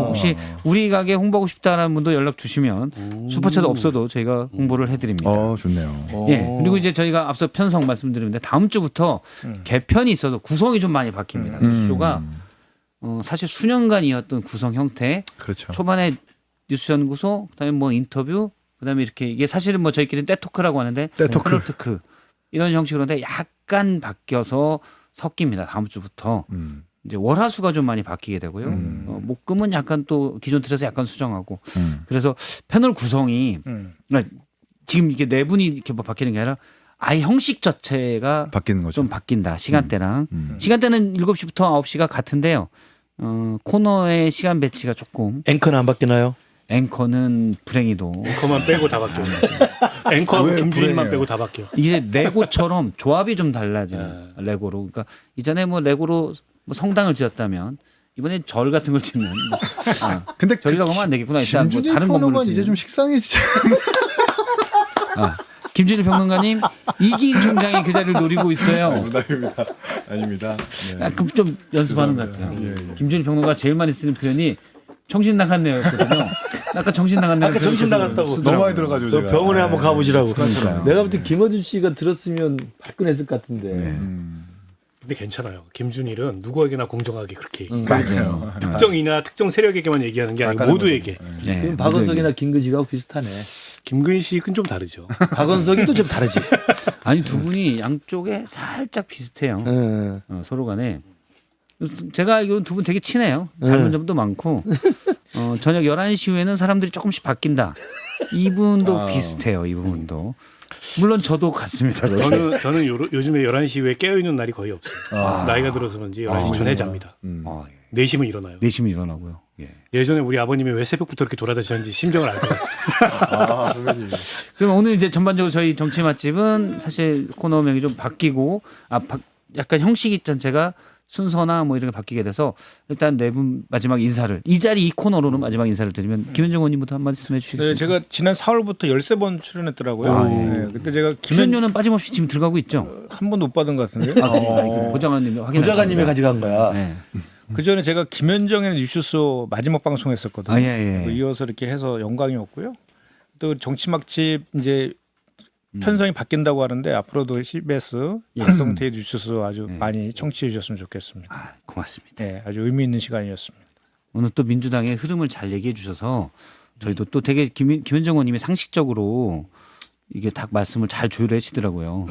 혹시 우리 가게 홍보하고 싶다라는 분도 연락 주시면 슈퍼챗 없어도 저희가 홍보를 해드립니다. 좋네요. 예. 그리고 이제 저희가 앞서 편성 말씀드렸는데 다음 주부터 개편이 있어서 구성이 좀 많이 바뀝니다. 뉴스쇼가 사실 수년간이었던 구성 형태, 그렇죠. 초반에 뉴스 연구소, 그다음에 뭐 인터뷰, 그다음에 이렇게 이게 사실은 뭐 저희끼리는 떼토크라고 하는데 떼토크. 떼토크 이런 형식으로인데 약간 바뀌어서 섞입니다. 다음 주부터 이제 월화수가 좀 많이 바뀌게 되고요. 목금은 약간 또 기존 틀에서 약간 수정하고 그래서 패널 구성이 그러니까 지금 이게 네 분이 이렇게 뭐 바뀌는 게 아니라 아예 형식 자체가 바뀌는 거죠. 좀 바뀐다. 시간대랑 시간대는 7시부터 9시가 같은데요. 코너의 시간 배치가 조금 앵커는 안 바뀌나요? 앵커는 불행히도 앵커만 빼고 다 바뀌어. 앵커하고 왜 김주인만 불행해요? 빼고 다 바뀌어. 이제 레고처럼 조합이 좀 달라지는 레고로. 그러니까 이전에 뭐 레고로 뭐 성당을 지었다면 이번에 절 같은 걸 짓는. 근데 절이라고 하면 안 되겠구나. 일단 뭐 김준일 다른 건물을 평론가는 이제 짓는. 좀 식상해지지. 김준일 평론가님 이기인 총장이 그 자리를 노리고 있어요. 아닙니다. 아닙니다. 네. 그럼 좀 연습하는 것 같아요. 김준일 평론가 제일 많이 쓰는 표현이 정신 나갔네요였거든요. 아까 정신 나갔네요. 아까 정신 나갔다고. 너무 많이 들어가지고 너 제가. 병원에 한번 가보시라고. 그러니까요. 내가 볼 때 김어준 씨가 들었으면 발끈했을 것 같은데. 근데 괜찮아요. 김준일은 누구에게나 공정하게 그렇게 맞아요. 특정이나 특정 세력에게만 얘기하는 게 아니고 약간은 모두에게. 네. 그럼 박원석이나 김근식하고 비슷하네. 김근식은 좀 다르죠. 박원석이 또 좀 다르지. 아니 두 분이 양쪽에 살짝 비슷해요. 서로 간에. 제가 알기로는 두 분 되게 친해요. 닮은 점도 많고 저녁 11시 후에는 사람들이 조금씩 바뀐다. 이분도 비슷해요. 이 부분도. 물론 저도 같습니다. 저는 요즘에 11시 이후에 깨어있는 날이 거의 없어요. 나이가 들어서 그런지 11시 전에 잡니다. 아, 예. 4시면 일어나요. 내심이 일어나고요. 예. 예전에 우리 아버님이 왜 새벽부터 이렇게 돌아다니셨는지 심정을 알 것 같아요. 그럼 오늘 이제 전반적으로 저희 정치 맛집은 사실 코너명이 좀 바뀌고 약간 형식이 전체가 순서나 뭐 이런 게 바뀌게 돼서 일단 네 분 마지막 인사를 이 자리 이 코너로는 마지막 인사를 드리면 김현정 의원님부터 한 말씀 해주시겠습니까? 네, 제가 지난 4월부터 13번 출연했더라고요. 아, 예. 네, 그때 제가 출연료는 빠짐없이 지금 들어가고 있죠. 한 번도 못 받은 것 같은데. 보좌관님이 확인. 부자관님이 가져간 거야. 네. 그 전에 제가 김현정의 뉴스쇼 마지막 방송했었거든요. 아, 예, 예. 이어서 이렇게 해서 영광이었고요. 또 정치 맛집 이제 편성이 바뀐다고 하는데 앞으로도 CBS 박성태의 뉴스쇼 아주 많이 청취해 주셨으면 좋겠습니다. 아, 고맙습니다. 네, 아주 의미 있는 시간이었습니다. 오늘 또 민주당의 흐름을 잘 얘기해 주셔서 저희도 또 되게 김현정 의원님이 상식적으로 이게 딱 말씀을 잘 조율해 주시더라고요.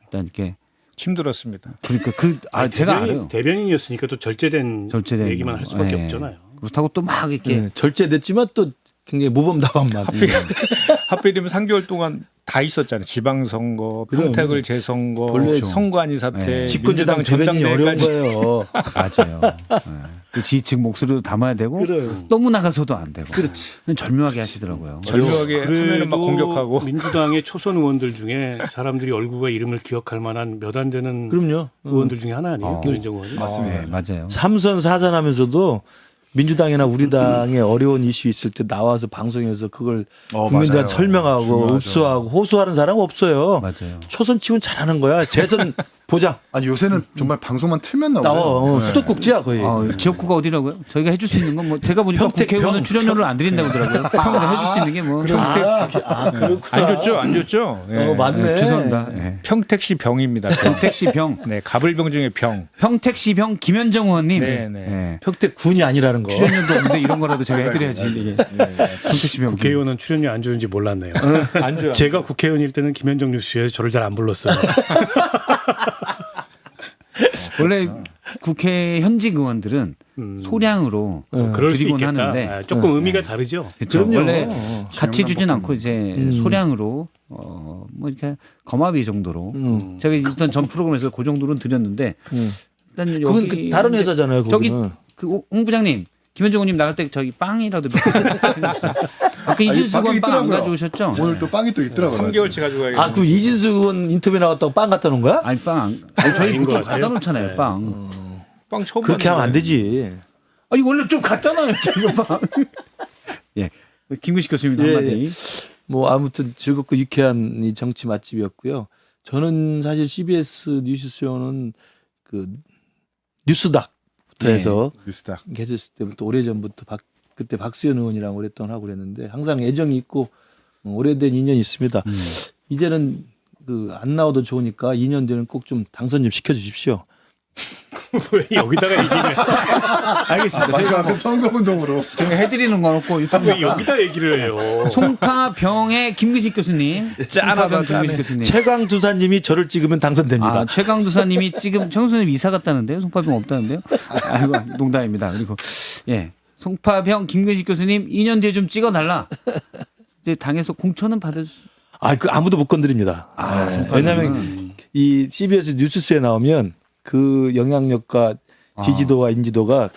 일단 이렇게 힘들었습니다. 그러니까 제가 알아요. 대변인이었으니까 또 절제된 얘기만 할 수밖에 예. 없잖아요. 그렇다고 또 막 이렇게 네, 절제됐지만 또 굉장히 모범답안만. 하필이면 3개월 동안 다 있었잖아요. 지방선거, 그럼. 평택을 재선거, 원래 선거 아닌 사태, 네. 집권여당 대변인이 어려운 전당대회까지. 거예요. 맞아요. 그 지측 목소리도 담아야 되고 그래요. 너무 나가서도 안 되고. 그렇지. 절묘하게 하시더라고요. 절묘하게 하면은 막 그래도 공격하고. 민주당의 초선 의원들 중에 사람들이 얼굴과 이름을 기억할 만한 몇 안 되는 그럼요. 의원들 중에 하나 아니에요? 김현정 의원이? 맞습니다. 네, 맞아요. 3선 4선 하면서도 민주당이나 우리 당에 어려운 이슈 있을 때 나와서 방송에서 그걸 국민들한테 맞아요. 설명하고 중요하죠. 흡수하고 호소하는 사람 없어요. 맞아요. 초선 치곤 잘하는 거야. 재선 보자. 아니 요새는 정말 방송만 틀면 나와요. 나와. 수도꼭지야 거의. 지역구가 어디라고요? 저희가 해줄 수 있는 건 뭐 제가 보니까 평택, 국회의원은 평. 출연료를 안 드린다고 하더라고요. 평으로 해줄 수 있는 게 뭐. 그렇구나. 안 줬죠, 안 줬죠. 예. 맞네. 죄송합니다. 예. 평택시 병입니다. 병. 평택시 병, 네, 가불병 중에 병. 평택시 병 김현정 의원님. 네, 네. 예. 평택 군이 아니라는 거. 출연료도 없는데 이런 거라도 제가 해드려야지. 평택시 병. 국회의원은 출연료 안 주는지 몰랐네요. 안 줘요. 제가 국회의원일 때는 김현정 뉴스에서 저를 잘 안 불렀어요. 원래 국회 현직 의원들은 소량으로 그럴 수 드리곤 있겠다. 하는데 아, 조금 의미가 다르죠. 그렇죠. 그럼요. 원래 같이 주진 않고 이제 소량으로 뭐 이렇게 거마비 정도로 제가 일단 전 프로그램에서 그 정도로는 드렸는데 일단 그건 여기 그 다른 회사잖아요. 저기 거기는. 그 홍 부장님 김현정 의원님 나갈 때 저기 빵이라도 몇 개 해주세요. 아까 이준수 밖에 의원 빵 안 있더라고요. 가져오셨죠? 오늘 또 빵이 또 있더라고요. 3개월치 가져가야겠네. 아, 그 이진수 의원 인터뷰 나갔다고 빵 갖다 놓은 거야? 아니 저희 아닌 것 보통 같아요. 갖다 놓잖아요 네. 빵. 빵 처음 그렇게 하면 안 봤는데. 되지. 아니 원래 좀 갖다 놔요 지금 빵. 예, 김근식 교수님도 예, 한마디. 뭐 아무튼 즐겁고 유쾌한 이 정치 맛집이었고요. 저는 사실 CBS 뉴스쇼는 그 뉴스닥부터 해서 뉴스닥. 계셨을 때부터 오래전부터 그때 박수현 의원이랑 오랫동안 하고 그랬는데 항상 애정이 있고 오래된 인연이 있습니다. 이제는 그 안 나와도 좋으니까 2년 뒤는 꼭 좀 당선 좀 시켜주십시오. 왜 여기다가 얘기를 알겠습니다. 마지막에 선거운동으로. 제가 해드리는 건 없고 유튜브 왜 여기다 얘기를 해요? 송파병의 김근식 교수님, 송파병 김근식 교수님. 최강 두사님이 저를 찍으면 당선됩니다. 아, 최강두사님이 지금 청소년 이사 갔다는데요? 송파병 없다는데요? 아이고 농담입니다. 그리고 예, 송파병 김근식 교수님 2년 뒤에 좀 찍어달라. 이제 당에서 공천은 받을 수. 그 아무도 못 건드립니다. 아, 네. 송파병은. 왜냐하면 이 CBS 뉴스쇼에 나오면 그 영향력과 지지도와 인지도가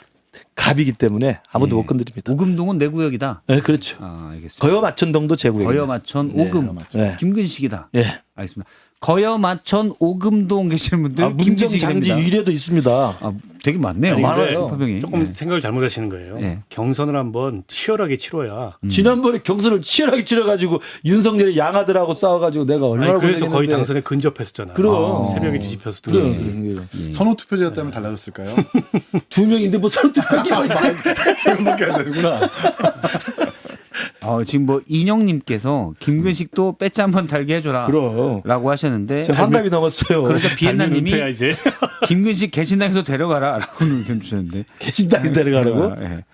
갑이기 때문에 아무도 예. 못 건드립니다. 오금동은 내 구역이다. 네, 그렇죠. 아, 알겠습니다. 거여 마천동도 제 구역입니다. 거여 마천 오금 네. 김근식이다. 예. 알겠습니다. 거여 마천 오금동 계시는 분들 문정 김근식이 장지 됩니다. 위례도 있습니다. 아, 되게 많네요. 아니, 근데 송파병이. 조금 네. 생각을 잘못하시는 거예요. 네. 경선을 한번 치열하게 치러야. 지난번에 경선을 치열하게 치러가지고 윤석열이 양아들하고 싸워가지고 내가 얼마나 아니, 그래서 거의 고생했는데. 당선에 근접했었잖아요. 그럼. 새벽에 뒤집혀서 그럼. 등록이. 선호 투표제였다면 달라졌을까요? 두 명인데 뭐 서로 투표기만 있어요. 지금밖에 안 되는구나. 지금 뭐 인영님께서 김근식도 배지 한번 달게 해줘라. 그럼. 라고 하셨는데 저 환갑이 넘었어요. 그러자 달면 비엔나님이 은퇴야 이제. 김근식 개신당에서 데려가라 라고 의견 주셨는데 개신당에서 데려가라고? 예.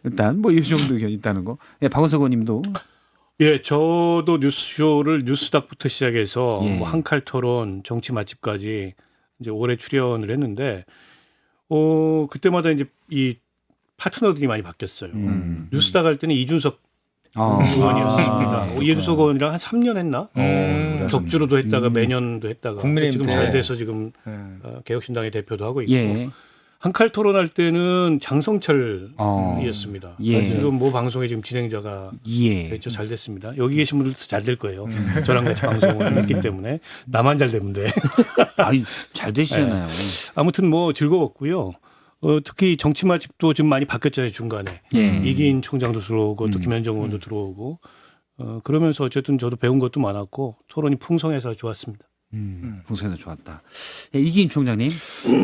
일단 뭐 이 정도 의견 있다는 거. 예, 박원석 의원님도 예, 저도 뉴스쇼를 뉴스닥부터 시작해서 예. 뭐 한칼 토론, 정치 맛집까지 이제 오래 출연을 했는데, 그때마다 이제 이 파트너들이 많이 바뀌었어요. 뉴스닥 할 때는 이준석 의원이었습니다. 이준석 의원이랑 한 3년 했나? 격주로도 했다가 매년도 했다가 국민의힘 지금 때. 잘 돼서 지금 네. 개혁신당의 대표도 하고 있고 예. 한칼 토론할 때는 장성철이었습니다. 예. 지금 뭐 방송에 지금 진행자가 예. 됐죠. 잘 됐습니다. 여기 계신 분들도 잘 될 거예요. 저랑 같이 방송을 했기 때문에 나만 잘 되면 돼. 아이, 잘 되시잖아요. 아무튼 뭐 즐거웠고요. 특히 정치 맛집도 지금 많이 바뀌었잖아요. 중간에 예. 이기인 총장도 들어오고 또 김현정 의원도 들어오고 그러면서 어쨌든 저도 배운 것도 많았고 토론이 풍성해서 좋았습니다. 풍성해서 좋았다. 예, 이기인 총장님.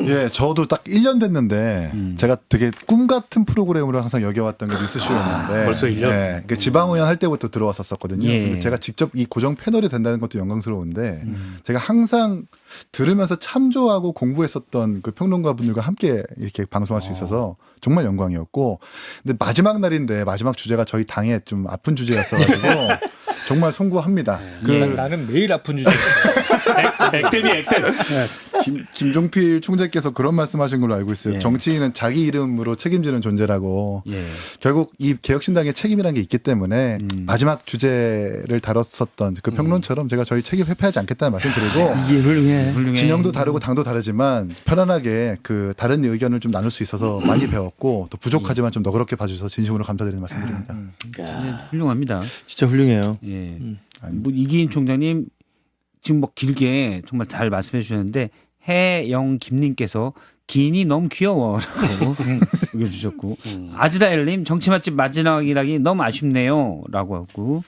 예, 저도 딱 1년 됐는데 제가 되게 꿈 같은 프로그램으로 항상 여겨왔던 게 뉴스쇼였는데 벌써 1년? 예, 그 지방의원 할 때부터 들어왔었거든요. 예. 근데 제가 직접 이 고정 패널이 된다는 것도 영광스러운데 제가 항상 들으면서 참조하고 공부했었던 그 평론가분들과 함께 이렇게 방송할 수 있어서 정말 영광이었고, 근데 마지막 날인데 마지막 주제가 저희 당의 좀 아픈 주제였어가지고 정말 송구합니다. 나는 매일 아픈 주제. 액땜이 액땜. 김종필 총재께서 그런 말씀하신 걸로 알고 있어요. 예. 정치인은 자기 이름으로 책임지는 존재라고. 예. 결국 이 개혁신당의 책임이라는 게 있기 때문에 마지막 주제를 다뤘었던 그 평론처럼 제가 저희 책임 회피하지 않겠다는 말씀드리고, 이게 훌륭해. 훌륭해. 진영도 다르고 당도 다르지만 편안하게 그 다른 의견을 좀 나눌 수 있어서 많이 배웠고, 또 부족하지만 좀 너그럽게 봐주셔서 진심으로 감사드리는 말씀드립니다. 훌륭합니다. 진짜 훌륭해요. 예. 뭐 이기인 총장님 지금 뭐 길게 정말 잘 말씀해 주셨는데 해영 김님께서 기인이 너무 귀여워라고 의견 주셨고 아즈라엘님 정치 맛집 마지막이라기 너무 아쉽네요라고 하고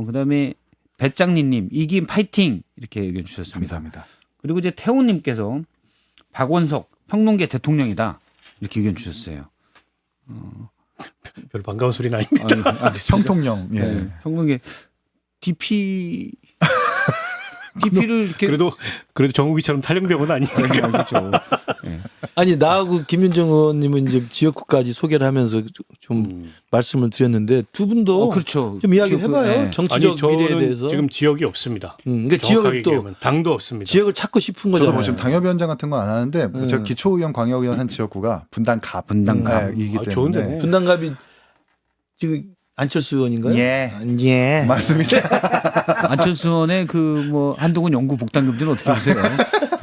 그다음에 배짱니님 이기인 파이팅 이렇게 의견 주셨습니다. 감사합니다. 그리고 이제 태호님께서 박원석 평론계 대통령이다 이렇게 의견 주셨어요. 별 반가운 소리는 아닙니다. 평통령. 예. 네, 평론계 DP를 이렇게 그래도 정욱이처럼 탈영병은 아니에요. 알겠죠. 아니 나하고 김윤정 의원님은 이제 지역구까지 소개를 하면서 좀 말씀을 드렸는데 두 분도 그렇죠. 좀 이야기를 지역구, 해봐요. 네. 정치적 아니 미래에 저는 대해서. 지금 지역이 없습니다. 그러니까 정확하게 지역을 또 얘기하면 당도 없습니다. 지역을 찾고 싶은 거잖아요. 저도 뭐 지금 당협위원장 같은 건 안 하는데 제가 기초의원, 광역의원 한 지역구가 분당갑. 분당갑. 이기 때문에. 좋은데. 분당갑이 지금 안철수 의원인가요? 예. 예. 맞습니다. 안철수 의원의 그 뭐 한동훈 연구 복당금지는 어떻게 보세요?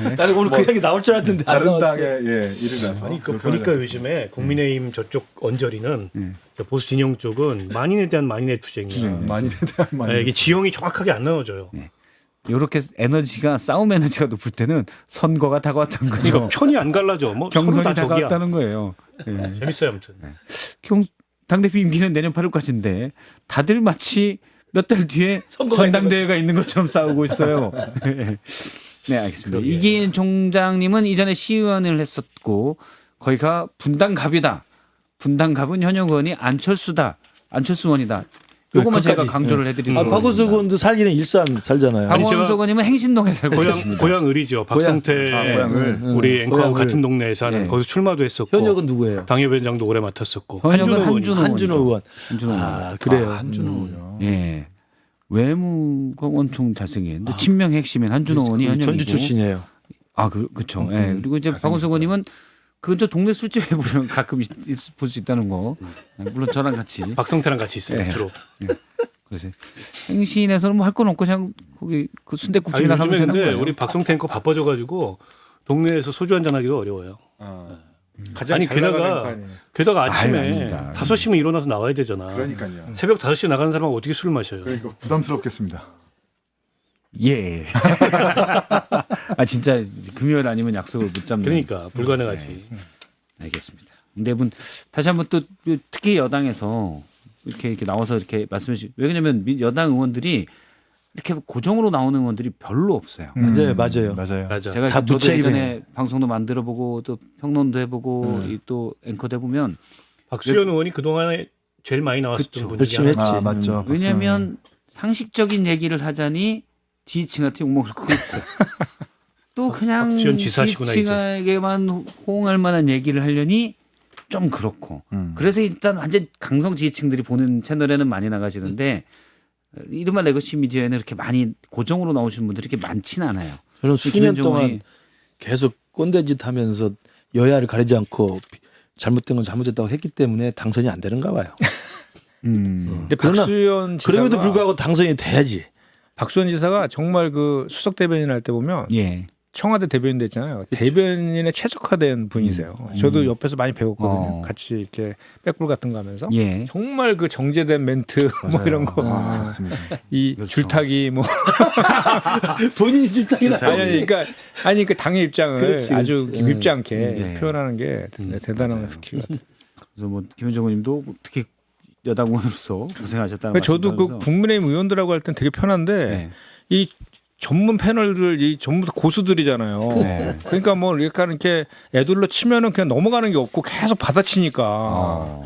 나는 오늘 그 얘기 나올 줄 알았는데 안 다른 나왔어. 당에 이르나서 아니 그 보니까 요즘에 국민의힘 저쪽 언저리는 음. 저 보수 진영 쪽은 만인에 대한 만인의 투쟁이야. 만인에 대한 네, 만인. 이게 지형이 정확하게 안 나눠져요. 이렇게 에너지가 싸움 에너지가 높을 때는 선거가 다가왔던 거죠. 그러니까 편이 안 갈라져. 뭐 서로 경선이 다 적이야. 다가왔다는 거예요. 예. 재밌어요 아무튼. 당대표 임기는 내년 8월까지인데 다들 마치 몇 달 뒤에 선거가 전당대회가 있는 것처럼 싸우고 있어요. 네, 알겠습니다. 그러게요. 이기인 총장님은 이전에 시의원을 했었고 거기가 분당갑이다. 분당갑은 현역 의원이 안철수다. 안철수 의원이다. 요거만 제가 그까지. 강조를 해드리는 아, 거겠습니다. 박원석 의원도 살기는 일산 살잖아요. 아니, 박원석 제가 의원님은 행신동에 살고 고향 있습니다. 고향 을이죠. 박성태 고향을. 우리 앵커하고 고향을. 같은 동네에 사는 네. 거기서 출마도 했었고 현역은 누구예요? 당협위원장도 오래 맡았었고 현역은 한준호 의원이. 한준호 한준호 의원. 한준호 의원. 아 그래요. 한준호요. 예. 외모가 엄청 잘생겼는데 친명 핵심인 한준호 의원이 현역이고 전주 출신이에요. 아, 그렇죠. 예. 그리고 이제 박원석 의원님은 그 근처 동네 술집에 보면 가끔 볼 수 있다는 거. 물론 저랑 같이. 박성태랑 같이 있어요. 네. 주로. 그래서 행신에서는 뭐 할 건 없고 그냥 거기 그 아니 순댓국집이나 하면 요즘에 되는 근데 거예요. 우리 박성태 앵커 바빠져가지고 동네에서 소주 한잔 하기도 어려워요. 가장 아니 잘 나가는 게다가 거 아니에요. 게다가 아유, 아침에 아닙니다. 5시면 일어나서 나와야 되잖아. 그러니까요. 새벽 5시에 나가는 사람은 어떻게 술을 마셔요? 그러니까 부담스럽겠습니다. 예. 아 진짜 금요일 아니면 약속을 못 잡는. 그러니까 불가능하지. 알겠습니다. 네 분 다시 한번 또 특히 여당에서 이렇게 나와서 이렇게 말씀해 주시. 왜냐면 여당 의원들이 이렇게 고정으로 나오는 의원들이 별로 없어요. 맞아요. 맞아요. 맞아. 제가 다 저도 무책임해요. 예전에 방송도 만들어보고 또 평론도 해보고 또 앵커도 해보면 박수현 의원이 그동안에 제일 많이 나왔었던 그쵸. 분이 열심히 했지. 아 맞죠. 왜냐하면 상식적인 얘기를 하자니 지지층한테 욕먹을 거 있고 또 그냥 박지원 지사시구나, 지지층에게만 호응할 만한 얘기를 하려니 좀 그렇고 그래서 일단 완전 강성 지지층들이 보는 채널에는 많이 나가시는데 이른바 레거시 미디어에는 이렇게 많이 고정으로 나오시는 분들이 이렇게 많지는 않아요. 저는 수년 김현정 동안 의원이 계속 꼰대짓 하면서 여야를 가리지 않고 잘못된 건 잘못됐다고 했기 때문에 당선이 안 되는가 봐요. 근데 그러나 박수현 지사가 그럼에도 불구하고 당선이 돼야지. 박수현 지사가 정말 그 수석 대변인 할 때 보면 예. 청와대 대변인 됐잖아요. 대변인에 최적화된 분이세요. 저도 옆에서 많이 배웠거든요. 같이 이렇게 백불 같은 거 하면서 예. 정말 그 정제된 멘트 뭐 이런 거, 맞습니다. 이 그렇죠. 줄타기 뭐 본인이 질타기나. 아니 그 당의 입장을 그렇지, 아주 그렇지. 밉지 않게 네. 표현하는 게 대단한 맞아요. 스킬 같아요. 그래서 뭐 김현정 의원님도 특히 여당 의원으로서 고생하셨다는 그러니까 저도 그 말씀하면서 국민의힘 의원들하고 할 땐 되게 편한데 네. 이 전문 패널들 이 전부 다 고수들이잖아요. 네. 그러니까 뭐 이렇게 애들로 치면은 그냥 넘어가는 게 없고 계속 받아치니까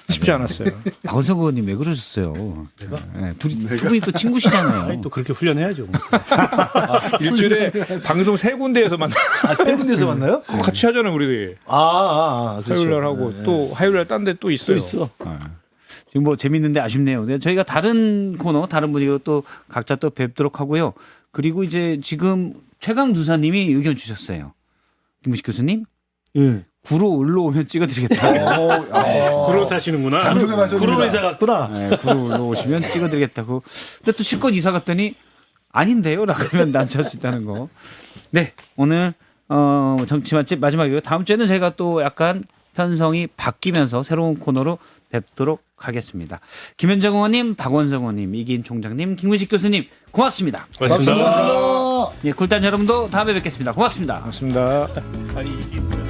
쉽지 않았어요. 박원석 의원님 왜 그러셨어요? 네, 두 분이 또 친구시잖아요. 아니, 또 그렇게 훈련해야죠. 일주일에 방송 3군데에서 만나 세 군데서 만나요? 같이 하잖아요, 우리들이. 그렇죠. 화요일 날 하고 또 화요일 날 딴 데 또 또 있어요. 있어. 지금 뭐 재밌는데 아쉽네요. 근데 저희가 다른 코너, 다른 분위기로 또 각자 또 뵙도록 하고요. 그리고 이제 지금 최강 두사님이 의견 주셨어요. 김무식 교수님, 예. 구로 올라오면 찍어드리겠다. 구로 사시는구나. 감독의 발전입니다. 구로로 이사 갔구나. 네, 구로 올라오시면 찍어드리겠다고. 근데 또 실컷 이사 갔더니 아닌데요라고 하면 난처할 수 있다는 거. 네, 오늘 정치 맛집 마지막이고요. 다음 주에는 제가 또 약간 편성이 바뀌면서 새로운 코너로 뵙도록 하겠습니다. 김현정 의원님, 박원석 의원님, 이기인 총장님, 김무식 교수님 고맙습니다. 고맙습니다. 고맙습니다. 예, 굴단 여러분도 다음에 뵙겠습니다. 고맙습니다. 맞습니다. 아니 이게 뭐야?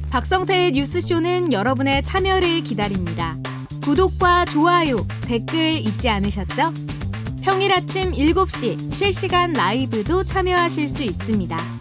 박성태의 뉴스쇼는 여러분의 참여를 기다립니다. 구독과 좋아요, 댓글 잊지 않으셨죠? 평일 아침 7시 실시간 라이브도 참여하실 수 있습니다.